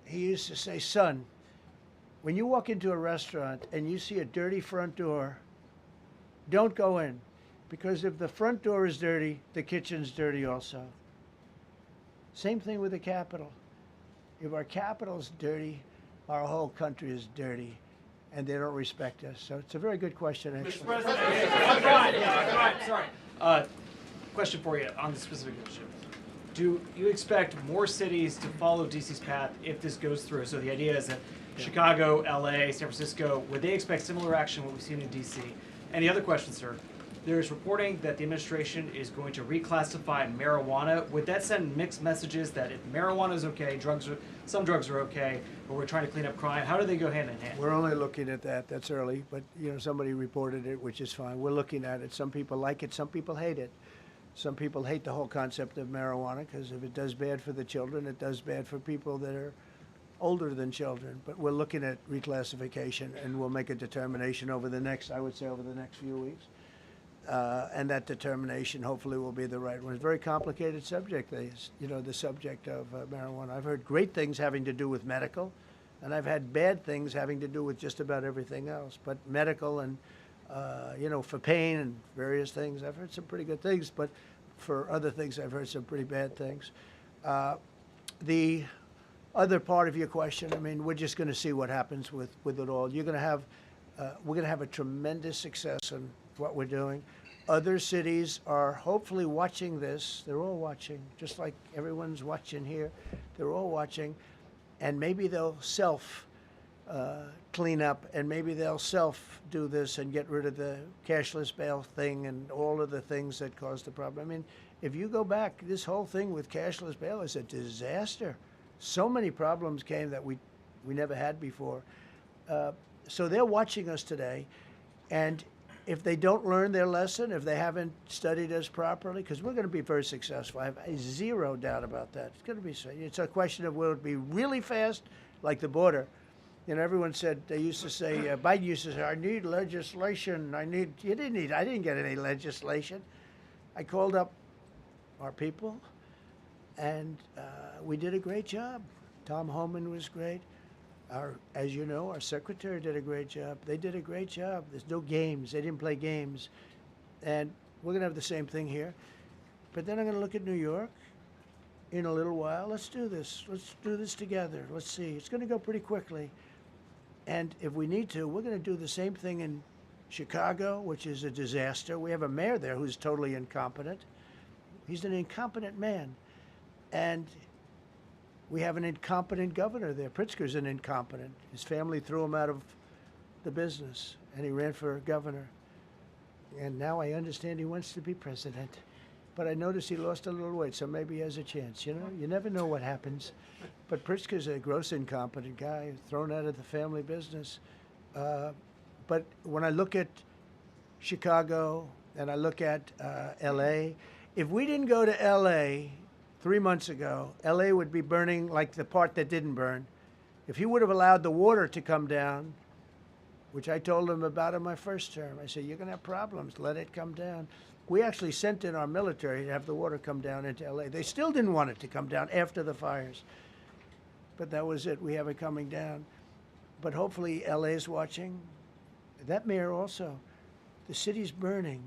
he used to say, son, when you walk into a restaurant and you see a dirty front door, don't go in, because if the front door is dirty, the kitchen's dirty also. Same thing with the Capitol. If our Capitol's dirty, our whole country is dirty, and they don't respect us. So it's a very good question, actually. Mr. President, sorry. Question for you on the specific issue. Do you expect more cities to follow DC's path if this goes through? So the idea is that Chicago, LA, San Francisco, would they expect similar action to what we've seen in DC? And the other question, sir, there's reporting that the administration is going to reclassify marijuana. Would that send mixed messages that if marijuana is okay, some drugs are okay, but we're trying to clean up crime? How do they go hand in hand? We're only looking at that. That's early, but you know, somebody reported it, which is fine. We're looking at it. Some people like it. Some people hate it. Some people hate the whole concept of marijuana because if it does bad for the children, it does bad for people that are older than children. But we're looking at reclassification, and we'll make a determination over the next, I would say, over the next few weeks. And that determination hopefully will be the right one. It's a very complicated subject, you know, the subject of marijuana. I've heard great things having to do with medical, and I've had bad things having to do with just about everything else. But medical and, you know, for pain and various things, I've heard some pretty good things, but for other things, I've heard some pretty bad things. The other part of your question, I mean, we're just going to see what happens with it all. You're going to have, we're going to have a tremendous success in what we're doing. Other cities are hopefully watching this. They're all watching, just like everyone's watching here. They're all watching, and maybe they'll clean up, and maybe they'll do this and get rid of the cashless bail thing and all of the things that caused the problem. I mean, if you go back, this whole thing with cashless bail is a disaster. So many problems came that we never had before. So they're watching us today, and if they don't learn their lesson, if they haven't studied us properly, because we're going to be very successful. I have zero doubt about that. It's going to be. It's a question of will it be really fast, like the border. You know, everyone said, they used to say, Biden used to say, I need legislation. I didn't get any legislation. I called up our people, and we did a great job. Tom Homan was great. As you know, our secretary did a great job. They did a great job. There's no games. They didn't play games. And we're going to have the same thing here. But then I'm going to look at New York in a little while. Let's do this. Let's do this together. Let's see. It's going to go pretty quickly. And if we need to, we're going to do the same thing in Chicago, which is a disaster. We have a mayor there who's totally incompetent. He's an incompetent man. And we have an incompetent governor there. Pritzker's an incompetent. His family threw him out of the business, and he ran for governor. And now I understand he wants to be president. But I noticed he lost a little weight, so maybe he has a chance. You know, you never know what happens. But Pritzker's a gross incompetent guy, thrown out of the family business. But when I look at Chicago and I look at L.A., if we didn't go to L.A. 3 months ago, L.A. would be burning like the part that didn't burn. If he would have allowed the water to come down, which I told them about in my first term. I said, you're going to have problems. Let it come down. We actually sent in our military to have the water come down into L.A. They still didn't want it to come down after the fires. But that was it. We have it coming down. But hopefully L.A. is watching. That mayor also. The city's burning.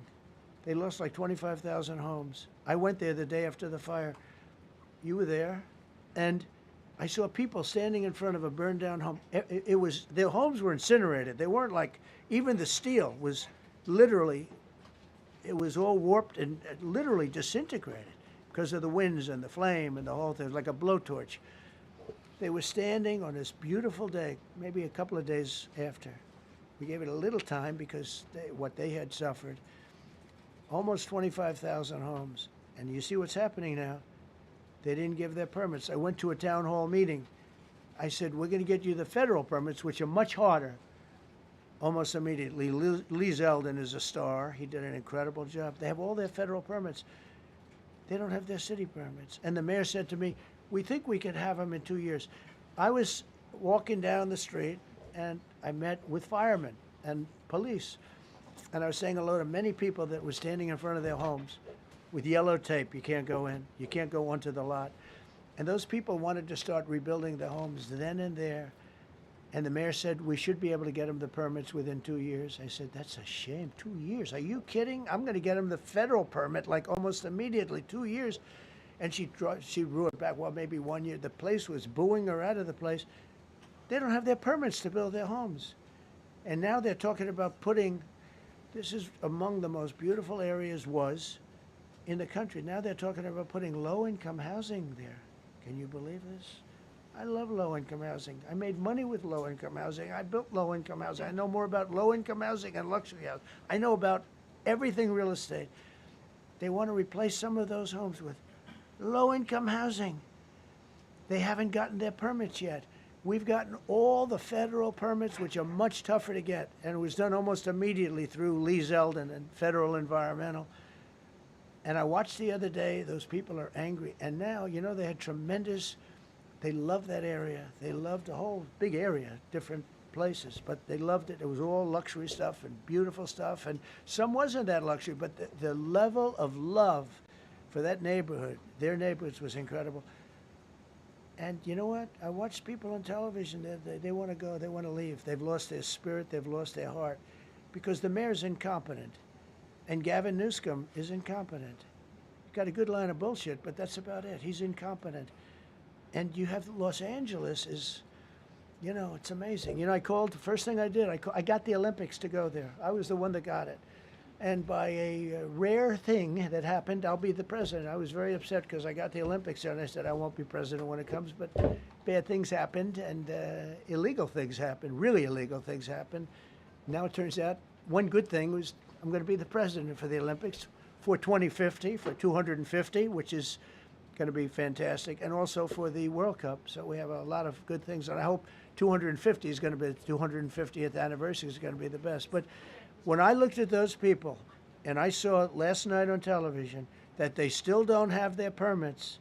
They lost like 25,000 homes. I went there the day after the fire. You were there. And I saw people standing in front of a burned down home. It was, their homes were incinerated. They weren't like, even the steel was literally, it was all warped and literally disintegrated because of the winds and the flame and the whole thing. It was like a blowtorch. They were standing on this beautiful day, maybe a couple of days after. We gave it a little time because what they had suffered. Almost 25,000 homes. And you see what's happening now. They didn't give their permits. I went to a town hall meeting. I said, we're going to get you the federal permits, which are much harder. Almost immediately. Lee Zeldin is a star. He did an incredible job. They have all their federal permits. They don't have their city permits. And the mayor said to me, we think we could have them in 2 years. I was walking down the street, and I met with firemen and police. And I was saying hello to many people that were standing in front of their homes with yellow tape. You can't go in. You can't go onto the lot. And those people wanted to start rebuilding their homes then and there. And the mayor said, we should be able to get them the permits within 2 years. I said, that's a shame. 2 years? Are you kidding? I'm going to get them the federal permit like almost immediately. 2 years. And she drew it back. Well, maybe 1 year. The place was booing her out of the place. They don't have their permits to build their homes. And now they're talking about putting, this is among the most beautiful areas was in the country. Now they're talking about putting low-income housing there. Can you believe this? I love low-income housing. I made money with low-income housing. I built low-income housing. I know more about low-income housing and luxury housing. I know about everything real estate. They want to replace some of those homes with low-income housing. They haven't gotten their permits yet. We've gotten all the federal permits, which are much tougher to get, and it was done almost immediately through Lee Zeldin and Federal Environmental. And I watched the other day, those people are angry. And now, you know, they had tremendous, they loved that area. They loved the whole big area, different places, but they loved it. It was all luxury stuff and beautiful stuff, and some wasn't that luxury, but the level of love for that neighborhood, their neighborhoods, was incredible. And you know what? I watched people on television, they want to go, they want to leave. They've lost their spirit, they've lost their heart, because the mayor's incompetent, and Gavin Newsom is incompetent. He's got a good line of bullshit, but that's about it. He's incompetent. And you have Los Angeles is, you know, it's amazing. You know, I called, the first thing I did, I got the Olympics to go there. I was the one that got it. And by a rare thing that happened, I'll be the president. I was very upset because I got the Olympics there, and I said, I won't be president when it comes. But bad things happened, and illegal things happened, really illegal things happened. Now it turns out one good thing was I'm going to be the president for the Olympics for 2050, for 250, which is going to be fantastic, and also for the World Cup. So we have a lot of good things, and I hope 250 is going to be the 250th anniversary is going to be the best. But when I looked at those people, and I saw last night on television that they still don't have their permits,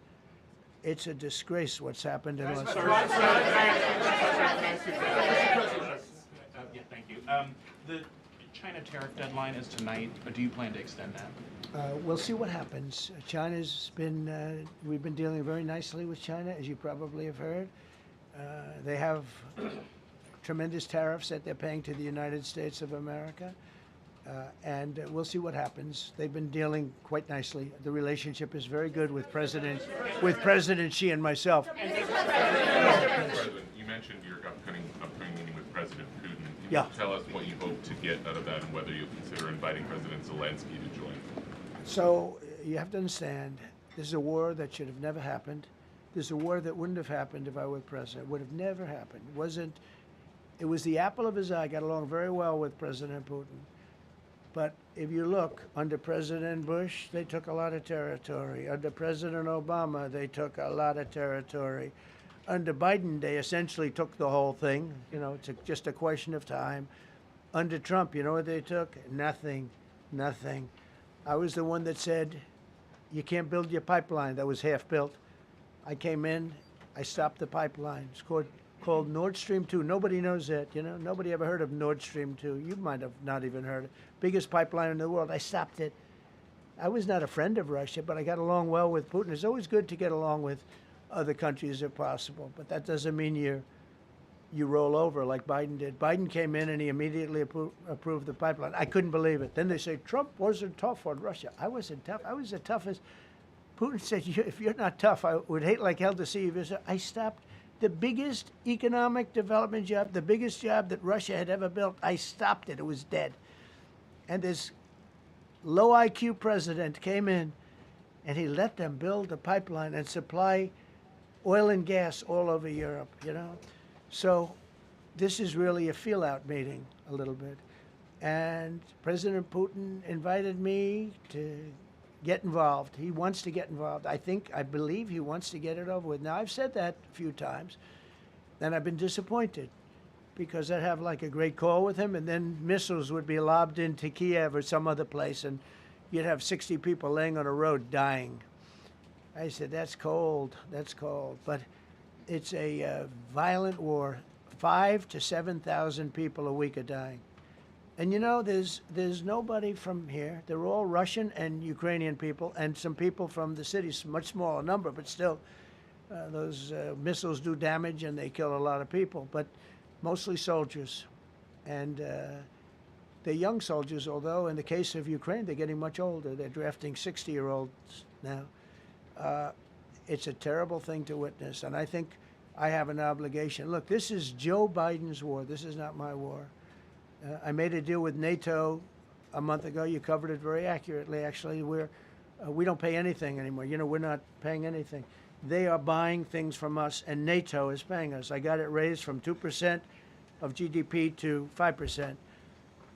it's a disgrace what's happened in Los Angeles. Yeah, thank you. The China tariff deadline is tonight, but do you plan to extend that? We'll see what happens. China's been, we've been dealing very nicely with China, as you probably have heard. They have tremendous tariffs that they're paying to the United States of America. And we'll see what happens. They've been dealing quite nicely. The relationship is very good with President Xi and myself. President, you mentioned your upcoming meeting with President Putin. Can Yeah. you tell us what you hope to get out of that and whether you'll consider inviting President Zelensky to join? So you have to understand, this is a war that should have never happened. This is a war that wouldn't have happened if I were president. It would have never happened. It was the apple of his eye. I got along very well with President Putin. But if you look, under President Bush, they took a lot of territory. Under President Obama, they took a lot of territory. Under Biden, they essentially took the whole thing. You know, it's just a question of time. Under Trump, you know what they took? Nothing, nothing. I was the one that said, you can't build your pipeline. That was half built. I came in, I stopped the pipeline. It's called called Nord Stream 2. Nobody knows that, you know. Nobody ever heard of Nord Stream 2. You might have not even heard it. Biggest pipeline in the world. I stopped it. I was not a friend of Russia, but I got along well with Putin. It's always good to get along with other countries if possible, but that doesn't mean you roll over like Biden did. Biden came in and he immediately approved the pipeline. I couldn't believe it. Then they say Trump wasn't tough on Russia. I wasn't tough. I was the toughest. Putin said, if you're not tough, I would hate like hell to see you. I stopped the biggest economic development job, the biggest job that Russia had ever built. I stopped it. It was dead. And this low IQ president came in and he let them build a pipeline and supply oil and gas all over Europe, you know. So this is really a feel-out meeting a little bit. And President Putin invited me to get involved. He wants to get involved. I believe he wants to get it over with. Now, I've said that a few times, and I've been disappointed because I'd have like a great call with him, and then missiles would be lobbed into Kiev or some other place, and you'd have 60 people laying on a road dying. I said, that's cold, that's cold. But it's a violent war. 5,000 to 7,000 people a week are dying. And you know, there's nobody from here. They're all Russian and Ukrainian people, and some people from the cities, much smaller number, but still, those missiles do damage and they kill a lot of people, but mostly soldiers. And they're young soldiers, although in the case of Ukraine, they're getting much older. They're drafting 60-year-olds now. It's a terrible thing to witness, and I think I have an obligation. Look, this is Joe Biden's war. This is not my war. I made a deal with NATO a month ago. You covered it very accurately, actually. We don't pay anything anymore. You know, we're not paying anything. They are buying things from us, and NATO is paying us. I got it raised from 2% of GDP to 5%.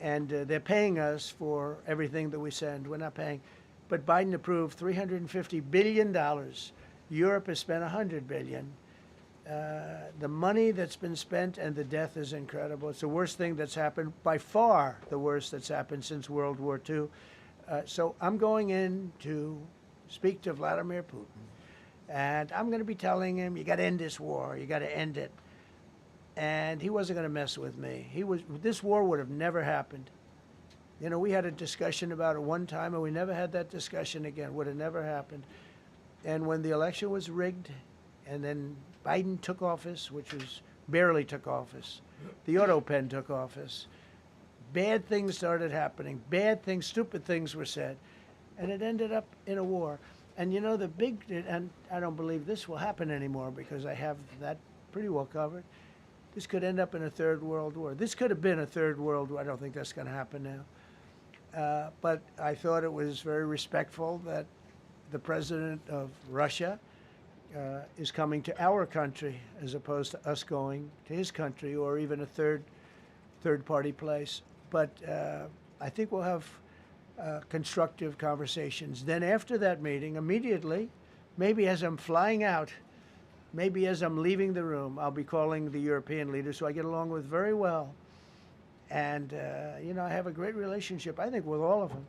And they're paying us for everything that we send. We're not paying. But Biden approved $350 billion. Europe has spent $100 billion. The money that's been spent and the death is incredible. It's the worst thing that's happened, by far the worst that's happened since World War II. So I'm going in to speak to Vladimir Putin, and I'm going to be telling him, you got to end this war. You got to end it. And he wasn't going to mess with me. This war would have never happened. You know, we had a discussion about it one time, and we never had that discussion again. Would have never happened. And when the election was rigged, and then Biden took office, which was barely took office. The auto pen took office. Bad things started happening. Bad things, stupid things were said. And it ended up in a war. And you know, and I don't believe this will happen anymore because I have that pretty well covered. This could end up in a third world war. This could have been a third world war. I don't think that's going to happen now. But I thought it was very respectful that the president of Russia is coming to our country as opposed to us going to his country or even a third-party place. But I think we'll have constructive conversations. Then after that meeting, immediately, maybe as I'm flying out, maybe as I'm leaving the room, I'll be calling the European leaders who I get along with very well. And, you know, I have a great relationship, I think, with all of them.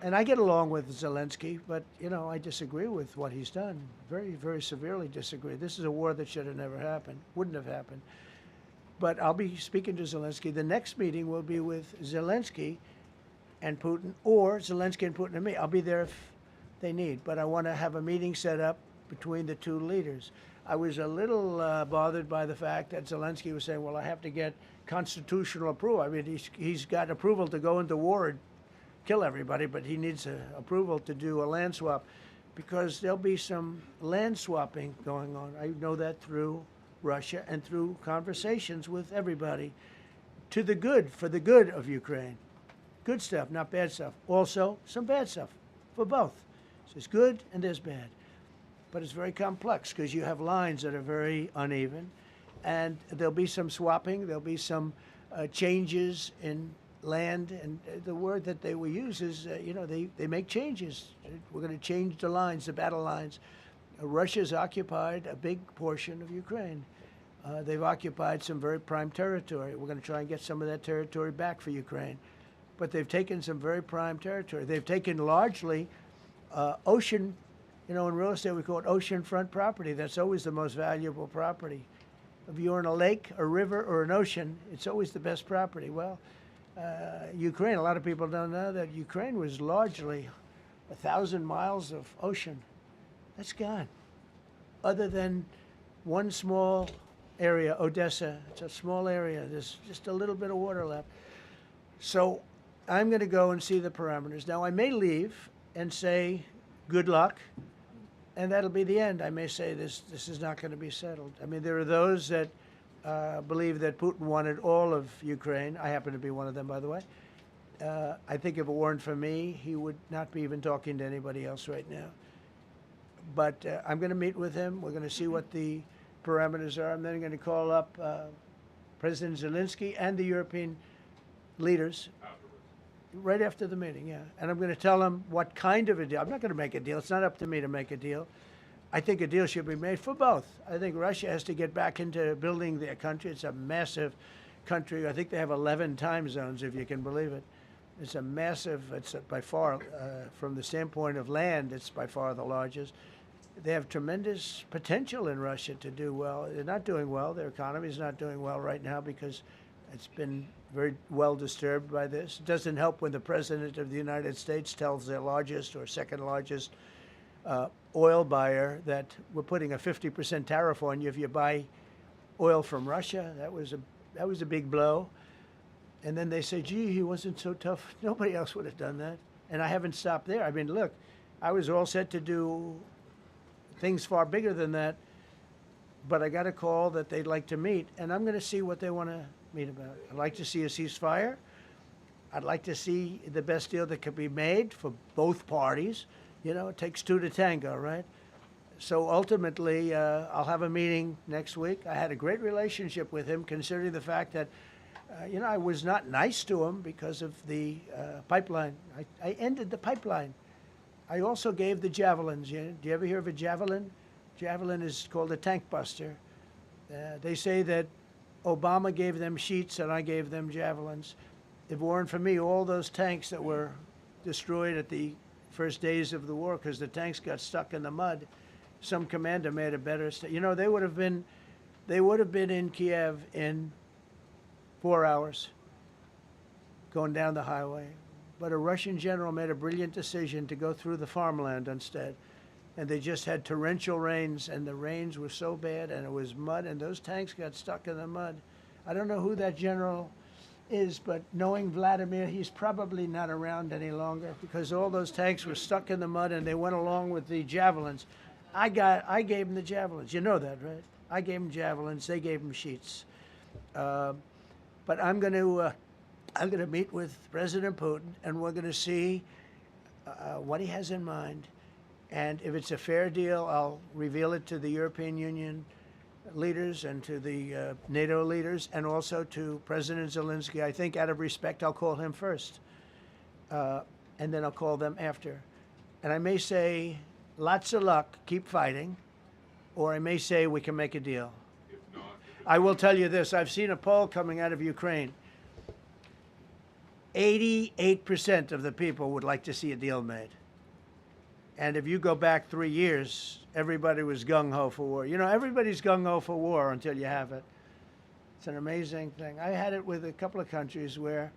And I get along with Zelensky, but, you know, I disagree with what he's done. Very, very severely disagree. This is a war that should have never happened, wouldn't have happened. But I'll be speaking to Zelensky. The next meeting will be with Zelensky and Putin, or Zelensky and Putin and me. I'll be there if they need. But I want to have a meeting set up between the two leaders. I was a little bothered by the fact that Zelensky was saying, well, I have to get constitutional approval. I mean, he's got approval to go into war and kill everybody, but he needs approval to do a land swap because there'll be some land swapping going on. I know that through Russia and through conversations with everybody to the good, for the good of Ukraine. Good stuff, not bad stuff. Also, some bad stuff for both. So there's good and there's bad. But it's very complex because you have lines that are very uneven, and there'll be some swapping, there'll be some changes in land, and the word that they will use is, you know, they make changes. We're going to change the lines, the battle lines. Russia's occupied a big portion of Ukraine. They've occupied some very prime territory. We're going to try and get some of that territory back for Ukraine. But they've taken some very prime territory. They've taken largely ocean You know, in real estate, we call it oceanfront property. That's always the most valuable property. If you're in a lake, a river, or an ocean, it's always the best property. Well, Ukraine, a lot of people don't know that Ukraine was largely 1,000 miles of ocean. That's gone. Other than one small area, Odessa, it's a small area. There's just a little bit of water left. So I'm going to go and see the parameters. Now, I may leave and say, good luck, and that'll be the end. I may say this is not going to be settled. I mean, there are those that believe that Putin wanted all of Ukraine. I happen to be one of them, by the way. I think if it weren't for me, he would not be even talking to anybody else right now. But I'm going to meet with him. We're going to see what the parameters are. I'm then going to call up President Zelensky and the European leaders right after the meeting, yeah. And I'm going to tell them what kind of a deal. I'm not going to make a deal. It's not up to me to make a deal. I think a deal should be made for both. I think Russia has to get back into building their country. It's a massive country. I think they have 11 time zones, if you can believe it. It's a massive, it's by far, from the standpoint of land, it's by far the largest. They have tremendous potential in Russia to do well. They're not doing well. Their economy is not doing well right now because it's been very well disturbed by this. It doesn't help when the President of the United States tells their largest or second largest oil buyer that we're putting a 50% tariff on you if you buy oil from Russia. That was a big blow. And then they say, gee, he wasn't so tough. Nobody else would have done that. And I haven't stopped there. I mean, look, I was all set to do things far bigger than that, but I got a call that they'd like to meet, and I'm going to see what they want to meet about. I'd like to see a ceasefire. I'd like to see the best deal that could be made for both parties. You know, it takes two to tango, right? So ultimately, I'll have a meeting next week. I had a great relationship with him, considering the fact that, you know, I was not nice to him because of the pipeline. I ended the pipeline. I also gave the javelins. Do you ever hear of a javelin? Javelin is called a tank buster. They say that Obama gave them sheets and I gave them javelins. If it weren't for me, all those tanks that were destroyed at the first days of the war because the tanks got stuck in the mud, some commander made a better. You know, they would have been in Kiev in 4 hours going down the highway. But a Russian general made a brilliant decision to go through the farmland instead. And they just had torrential rains, and the rains were so bad, and it was mud, and those tanks got stuck in the mud. I don't know who that general is, but knowing Vladimir, he's probably not around any longer because all those tanks were stuck in the mud, and they went along with the javelins. I gave them the javelins. You know that, right? I gave them javelins. They gave them sheets. But I'm going to meet with President Putin, and we're going to see what he has in mind. And if it's a fair deal, I'll reveal it to the European Union leaders and to the NATO leaders and also to President Zelensky. I think out of respect, I'll call him first. And then I'll call them after. And I may say, lots of luck, keep fighting. Or I may say, we can make a deal. I will tell you this. I've seen a poll coming out of Ukraine. 88% of the people would like to see a deal made. And if you go back 3 years, everybody was gung-ho for war. You know, everybody's gung-ho for war until you have it. It's an amazing thing. I had it with a couple of countries where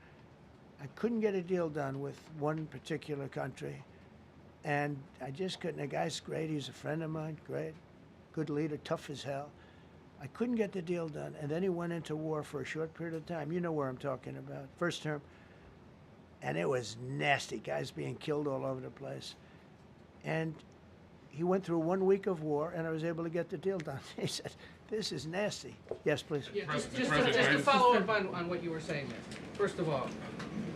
I couldn't get a deal done with one particular country. And I just couldn't. The guy's great. He's a friend of mine. Great. Good leader. Tough as hell. I couldn't get the deal done. And then he went into war for a short period of time. You know where I'm talking about. First term. And it was nasty. Guys being killed all over the place. And he went through 1 week of war, and I was able to get the deal done. He said, this is nasty. Yes, please. Yeah, just to follow up on what you were saying there. First of all,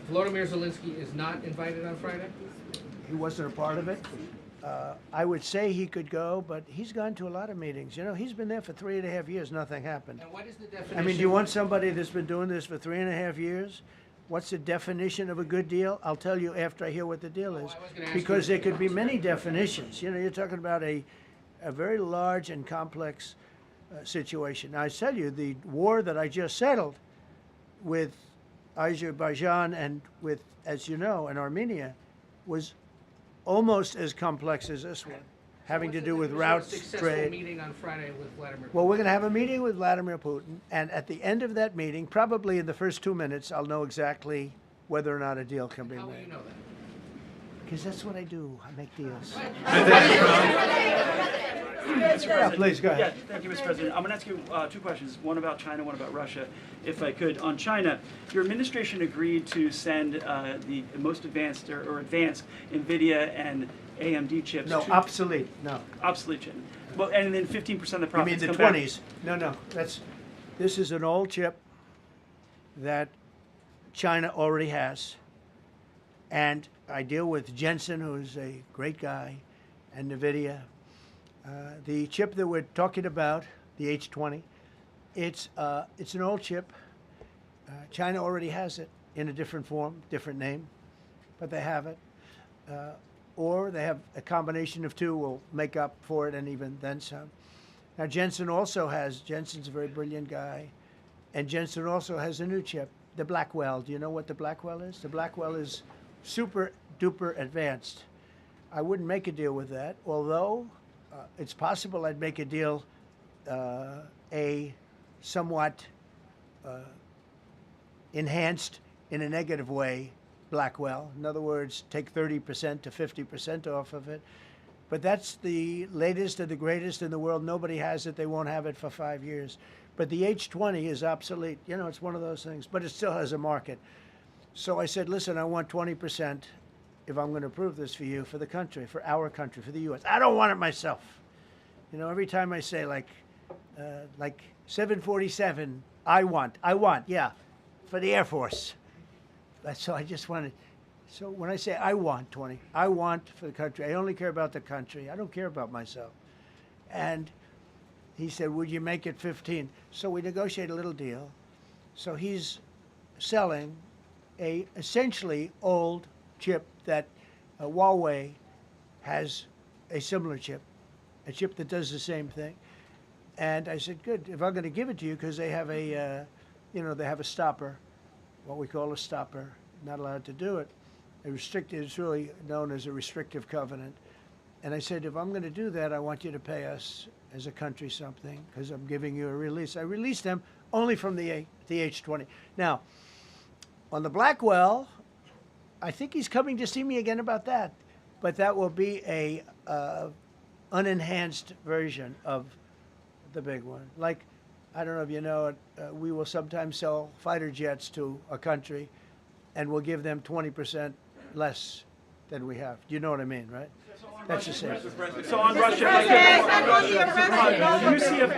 Volodymyr Zelensky is not invited on Friday? He wasn't a part of it. I would say he could go, but he's gone to a lot of meetings. You know, he's been there for 3.5 years. Nothing happened. And what is the definition? I mean, do you want somebody that's been doing this for 3.5 years? What's the definition of a good deal? I'll tell you after I hear what the deal is. Because there could be many definitions. You know, you're talking about a very large and complex situation. Now, I tell you, the war that I just settled with Azerbaijan and with, as you know, and Armenia was almost as complex as this one. having to do with Was routes, there a successful trade. meeting on Friday with Vladimir Putin? Well, we're going to have a meeting with Vladimir Putin, and at the end of that meeting, probably in the first 2 minutes, I'll know exactly whether or not a deal can be How will you made. know that? Because that's what I do. I make deals. Mr. President. please, go ahead. Yeah, thank you, Mr. President. I'm going to ask you two questions, one about China, one about Russia, if I could. On China, your administration agreed to send the most advanced or advanced NVIDIA and AMD chips No, to obsolete. No. obsolete chip. Well, and then 15% of the You profits mean the come back. 20s? No. This is an old chip that China already has. And I deal with Jensen, who's a great guy, and NVIDIA. The chip that we're talking about, the H20, it's an old chip. China already has it in a different form, different name, but they have it. Or they have a combination of two will make up for it and even then some. Now Jensen's a very brilliant guy, and Jensen also has a new chip, the Blackwell. Do you know what the Blackwell is? The Blackwell is super duper advanced. I wouldn't make a deal with that, although it's possible I'd make a deal, a somewhat enhanced in a negative way Blackwell. In other words, take 30% to 50% off of it. But that's the latest and the greatest in the world. Nobody has it. They won't have it for 5 years. But the H20 is obsolete. You know, it's one of those things. But it still has a market. So I said, listen, I want 20% if I'm going to approve this for you, for the country, for our country, for the U.S. I don't want it myself. You know, every time I say like 747, I want, yeah, for the Air Force. So I just wanted, so when I say I want 20, I want for the country. I only care about the country. I don't care about myself. And he said, would you make it 15? So we negotiated a little deal. So he's selling a essentially old chip that Huawei has a similar chip, a chip that does the same thing. And I said, good, if I'm going to give it to you, because they have a, they have a stopper, what we call a stopper, not allowed to do it. It's really known as a restrictive covenant. And I said, if I'm going to do that, I want you to pay us as a country something, because I'm giving you a release. I released them only from the H20. Now, on the Blackwell, I think he's coming to see me again about that. But that will be a unenhanced version of the big one. Like, I don't know if you know it, we will sometimes sell fighter jets to a country, and we'll give them 20% less than we have. You know what I mean, right? That's the same. So on Russia,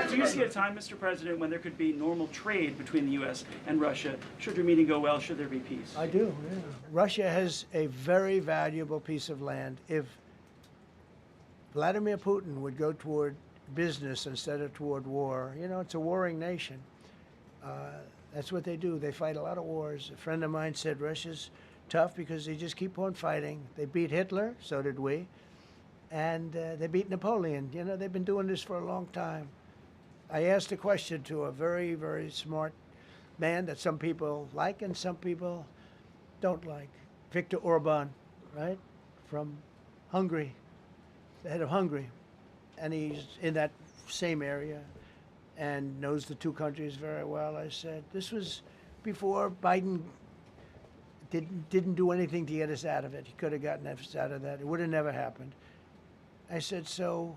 do you see a time, Mr. President, when there could be normal trade between the U.S. and Russia? Should your meeting go well, should there be peace? I do, yeah. Russia has a very valuable piece of land. If Vladimir Putin would go toward business instead of toward war, it's a warring nation. That's what they do. They fight a lot of wars. A friend of mine said Russia's tough because they just keep on fighting. They beat Hitler, so did we. And they beat Napoleon. They've been doing this for a long time. I asked a question to a very, very smart man that some people like and some people don't like. Viktor Orban, right? From Hungary, the head of Hungary. And he's in that same area and knows the two countries very well. I said, this was before Biden didn't do anything to get us out of it. He could have gotten us out of that. It would have never happened. I said, so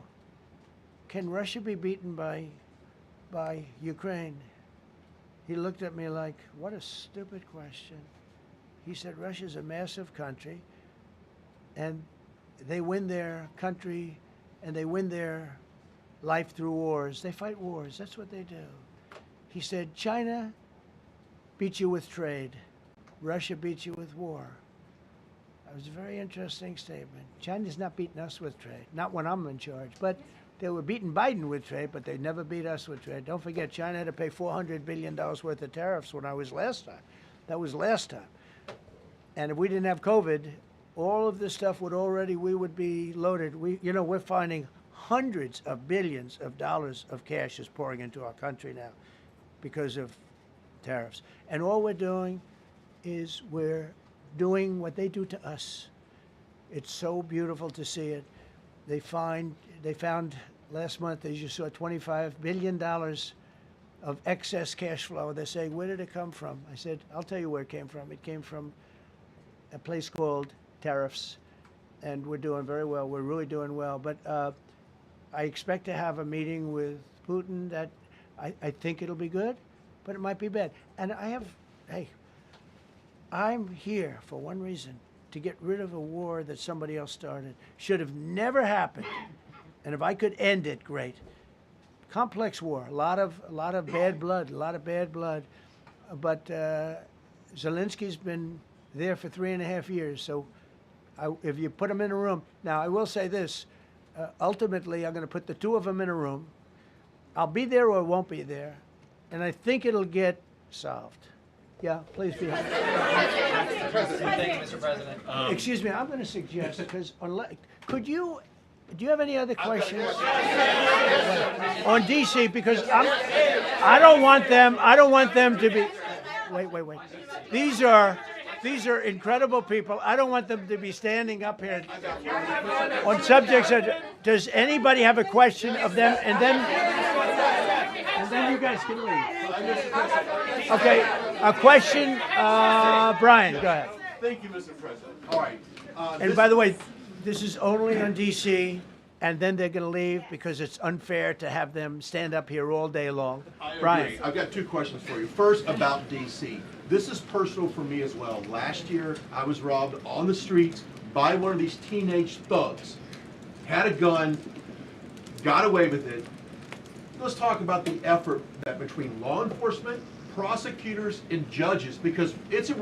can Russia be beaten by Ukraine? He looked at me like, what a stupid question. He said, Russia's a massive country, and they win their country and they win their life through wars. They fight wars. That's what they do. He said, China beats you with trade. Russia beats you with war. That was a very interesting statement. China's not beating us with trade, not when I'm in charge. But they were beating Biden with trade, but they never beat us with trade. Don't forget, China had to pay $400 billion worth of tariffs when I was last time. That was last time. And if we didn't have COVID, all of this stuff we would be loaded. We're finding hundreds of billions of dollars of cash is pouring into our country now because of tariffs. And all we're doing is we're doing what they do to us. It's so beautiful to see it. They they found last month, as you saw, $25 billion of excess cash flow. They're saying, where did it come from? I said, I'll tell you where it came from. It came from a place called tariffs, and we're doing very well. We're really doing well. But I expect to have a meeting with Putin that I think it'll be good, but it might be bad. And I'm here for one reason, to get rid of a war that somebody else started. Should have never happened. And if I could end it, great. Complex war, a lot of bad blood, But Zelensky's been there for 3.5 years. So if you put him in a room, now I will say this, ultimately I'm going to put the two of them in a room. I'll be there or won't be there. And I think it'll get solved. Yeah, please be happy. Thank you, Mr. President. Excuse me, I'm going to suggest, because do you have any other questions on DC? Because I don't want them to be. Wait. These are incredible people. I don't want them to be standing up here on subjects. Does anybody have a question of them? And then you guys can leave. Okay, a question, Brian, go ahead. Thank you, Mr. President. All right. And by the way, this is only on DC, and then they're going to leave because it's unfair to have them stand up here all day long. Brian. I've got two questions for you. First, about DC. This is personal for me as well. Last year, I was robbed on the streets by one of these teenage thugs. Had a gun, got away with it. Let's talk about the effort that between law enforcement, prosecutors, and judges, because it's a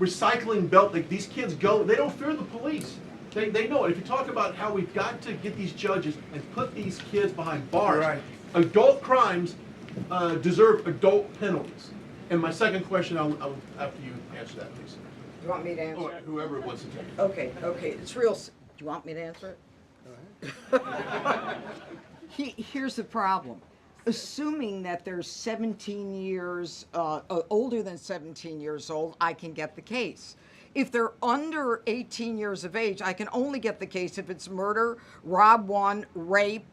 recycling belt. Like, these kids go, they don't fear the police. They know it. If you talk about how we've got to get these judges and put these kids behind bars, right. Adult crimes deserve adult penalties. And my second question, I'll after you answer that, please. You want me to answer Or whoever wants to take it. Okay, it's real. Do you want me to answer it? Go ahead. Here's the problem. Assuming that they're 17 years, older than 17 years old, I can get the case. If they're under 18 years of age, I can only get the case if it's murder, rob one, rape,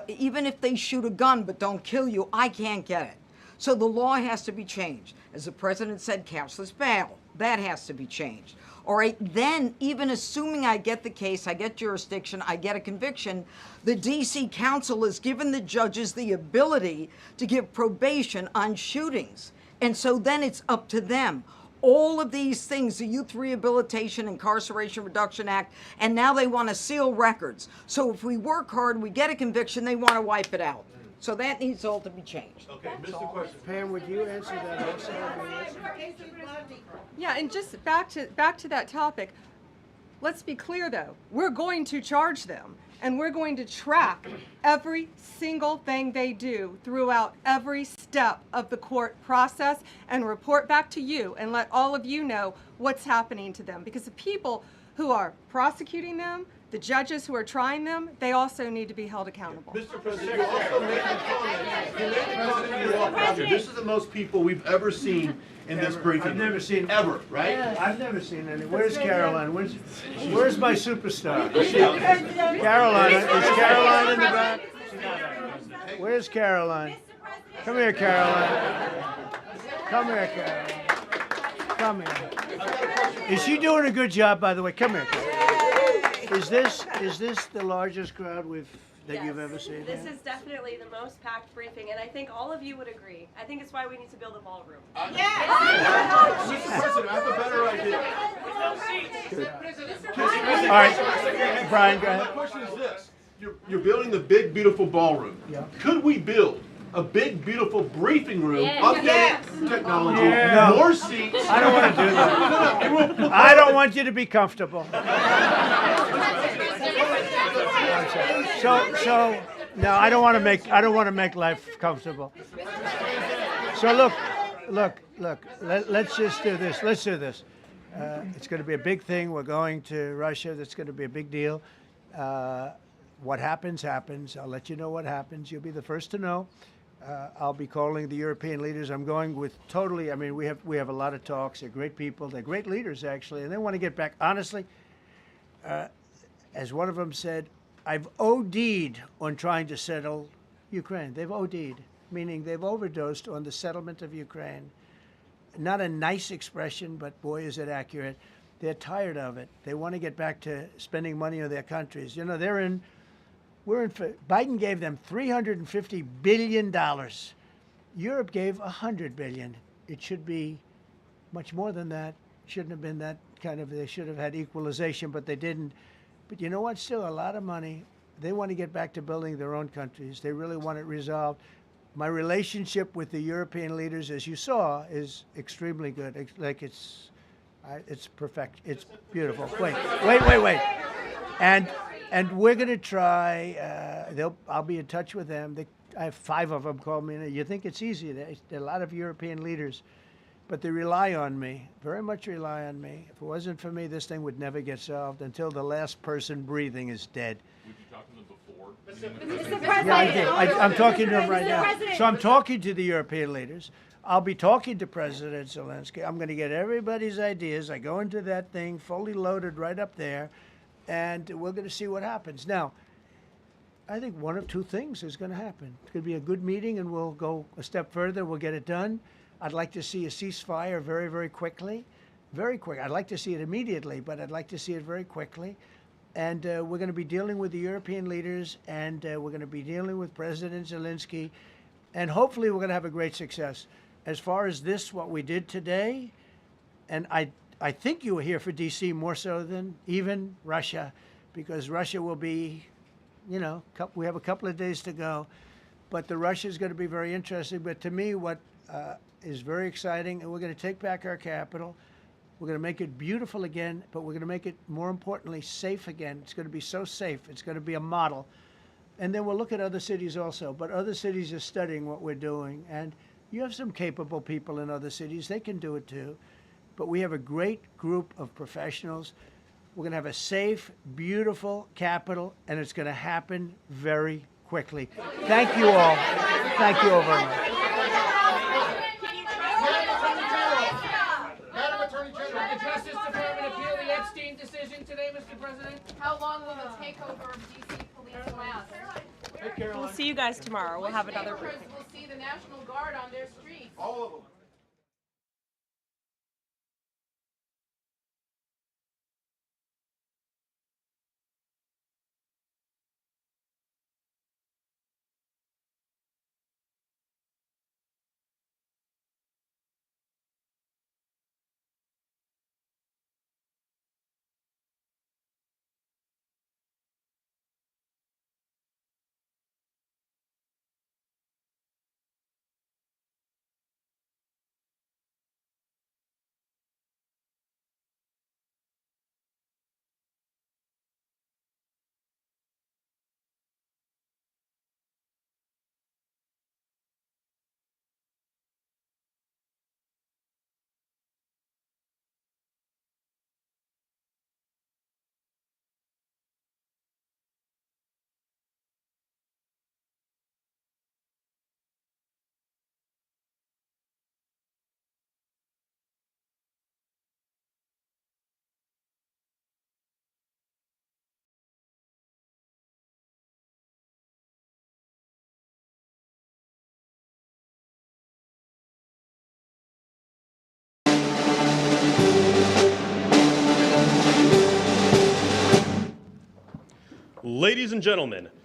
even if they shoot a gun but don't kill you, I can't get it. So the law has to be changed. As the president said, cashless bail. That has to be changed. All right, then even assuming I get the case, I get jurisdiction, I get a conviction, the DC Council has given the judges the ability to give probation on shootings. And so then it's up to them. All of these things, the Youth Rehabilitation Incarceration Reduction Act, and now they want to seal records. So if we work hard, we get a conviction, they want to wipe it out. So that needs all to be changed. Okay, Mr. Question. Pam, would you answer that also? Yeah, and just back to that topic. Let's be clear, though. We're going to charge them, and we're going to track every single thing they do throughout every step of the court process and report back to you and let all of you know what's happening to them. Because the people who are prosecuting them, the judges who are trying them, they also need to be held accountable. Mr. President, you also made the comment. This is the most people we've ever seen in this briefing. I've never seen ever, right? Yes. I've never seen any. Where's Caroline? Where's my superstar? Caroline. Is Caroline in the back? Where's Caroline? Come here, Caroline. Come here, Caroline. Come here. Is she doing a good job, by the way? Come here, Caroline. Is this the largest crowd that you've ever seen? This is definitely the most packed briefing, and I think all of you would agree. I think it's why we need to build a ballroom. Yes! Mr. President, I have a better idea. All right, Brian, go ahead. My question is this. You're building the big, beautiful ballroom. Yeah. Could we build a big, beautiful briefing room, updated technology, No. more seats? I don't want to do that. I don't want you to be comfortable. So no, I don't want to make life comfortable. So look. Let's just do this. Let's do this. It's going to be a big thing. We're going to Russia. That's going to be a big deal. What happens, happens. I'll let you know what happens. You'll be the first to know. I'll be calling the European leaders. I'm going with totally. I mean, we have a lot of talks. They're great people. They're great leaders, actually, and they want to get back. Honestly, as one of them said, I've OD'd on trying to settle Ukraine. They've OD'd, meaning they've overdosed on the settlement of Ukraine. Not a nice expression, but boy, is it accurate. They're tired of it. They want to get back to spending money on their countries. You know, Biden gave them $350 billion. Europe gave $100 billion. It should be much more than that. Shouldn't have been that kind of, they should have had equalization, but they didn't. But you know what? Still a lot of money. They want to get back to building their own countries. They really want it resolved. My relationship with the European leaders, as you saw, is extremely good. Like it's perfect. It's beautiful. Wait. And we're going to try. I'll be in touch with them. I have 5 of them call me. You think it's easy? There are a lot of European leaders, but they rely on me. Very much rely on me. If it wasn't for me, this thing would never get solved until the last person breathing is dead. Would you talk to them before? Mr. President. Yeah, I did. I'm talking to them right now. So I'm talking to the European leaders. I'll be talking to President Zelensky. I'm going to get everybody's ideas. I go into that thing fully loaded right up there, and we're going to see what happens. Now, I think one of 2 things is going to happen. It's going to be a good meeting, and we'll go a step further. We'll get it done. I'd like to see a ceasefire very, very quickly. Very quick. I'd like to see it immediately, but I'd like to see it very quickly. And we're going to be dealing with the European leaders, and we're going to be dealing with President Zelensky, and hopefully we're going to have a great success. As far as what we did today, and I think you were here for D.C. more so than even Russia, because Russia will be, you know, we have a couple of days to go, but the Russia is going to be very interesting. But to me, what is very exciting, and we're going to take back our capital. We're going to make it beautiful again, but we're going to make it, more importantly, safe again. It's going to be so safe. It's going to be a model. And then we'll look at other cities also. But other cities are studying what we're doing. And you have some capable people in other cities. They can do it too. But we have a great group of professionals. We're going to have a safe, beautiful capital, and it's going to happen very quickly. Thank you all. Thank you all very much. Today, Mr. President? How long will the takeover of D.C. police last? We'll see you guys tomorrow. We'll have another briefing. We'll see the National Guard on their streets. All of them. Ladies and gentlemen, the